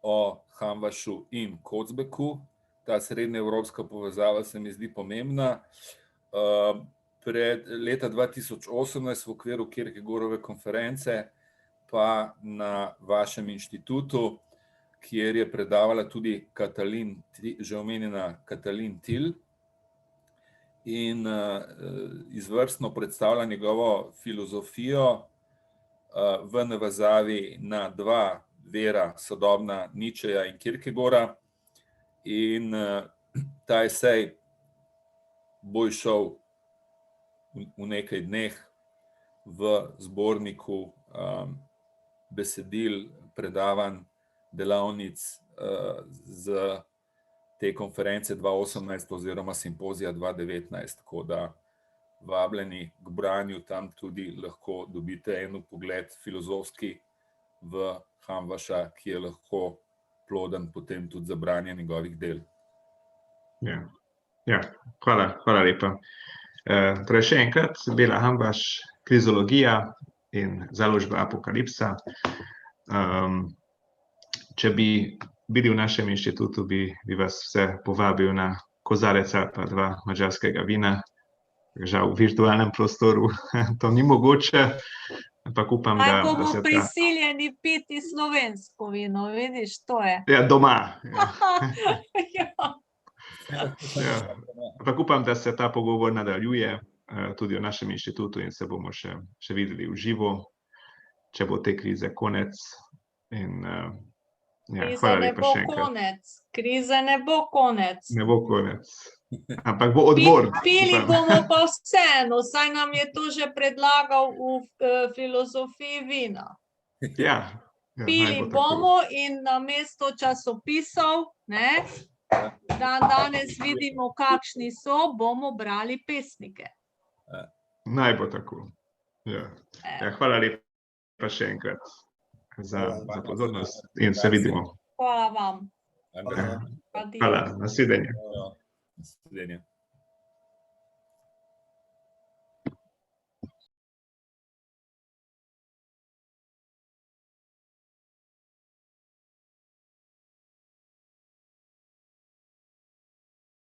o Hamvašu in Kocbeku. Ta srednjeevropska povezava se mi zdi pomembna. Leta 2018 v okviru Kierkegaardove konference pa na vašem inštitutu, kjer je predavala tudi že omenjena Katalin Til in izvrstno predstavlja njegovo filozofijo v navezavi na dva vera, sodobna Nietzscheja in Kierkegaarda. In ta esej bo šel v nekaj dneh v zborniku besedil, predavanj, delavnic z te konference 2018 oziroma simpozija 2019, tako da vabljeni k branju tam tudi lahko dobite en pogled filozofski v Hamvaša, ki je lahko ploden potem tudi za branje njegovih del. Ja, hvala lepa. Torej še enkrat, Bela Hamvaš, Krizologija in založba Apokalipsa. Če bi bili v našem inštitutu, bi vas vse povabil na kozarec ali pa 2 madžarskega vina. Žal v virtualnem prostoru to ni mogoče, ampak upam, Zdaj da bomo se ta... prisiljeni piti slovensko vino, vidiš, to je. Ja, doma. Ja. Ja. Ja. Ampak upam, da se ta pogovor nadaljuje tudi v našem inštitutu in se bomo še videli v živo, če bo te krize konec. In, ja, Krize hvala ne lepa bo še enkrat. konec, krize ne bo konec. Ne bo konec. Ampak bo odbor. Pili upam. bomo pa vseeno, saj nam je to že predlagal v filozofiji vina. Ja, ja, naj Pili bo tako. bomo in namesto časopisov, ne, danes vidimo, kakšni so, bomo brali pesnike. Naj bo tako. Ja. Ja, hvala lepa še enkrat za pozornost in se vidimo. Hvala vam. Angažman. Adijo. Hvala, nasvidenje. Nasvidenje.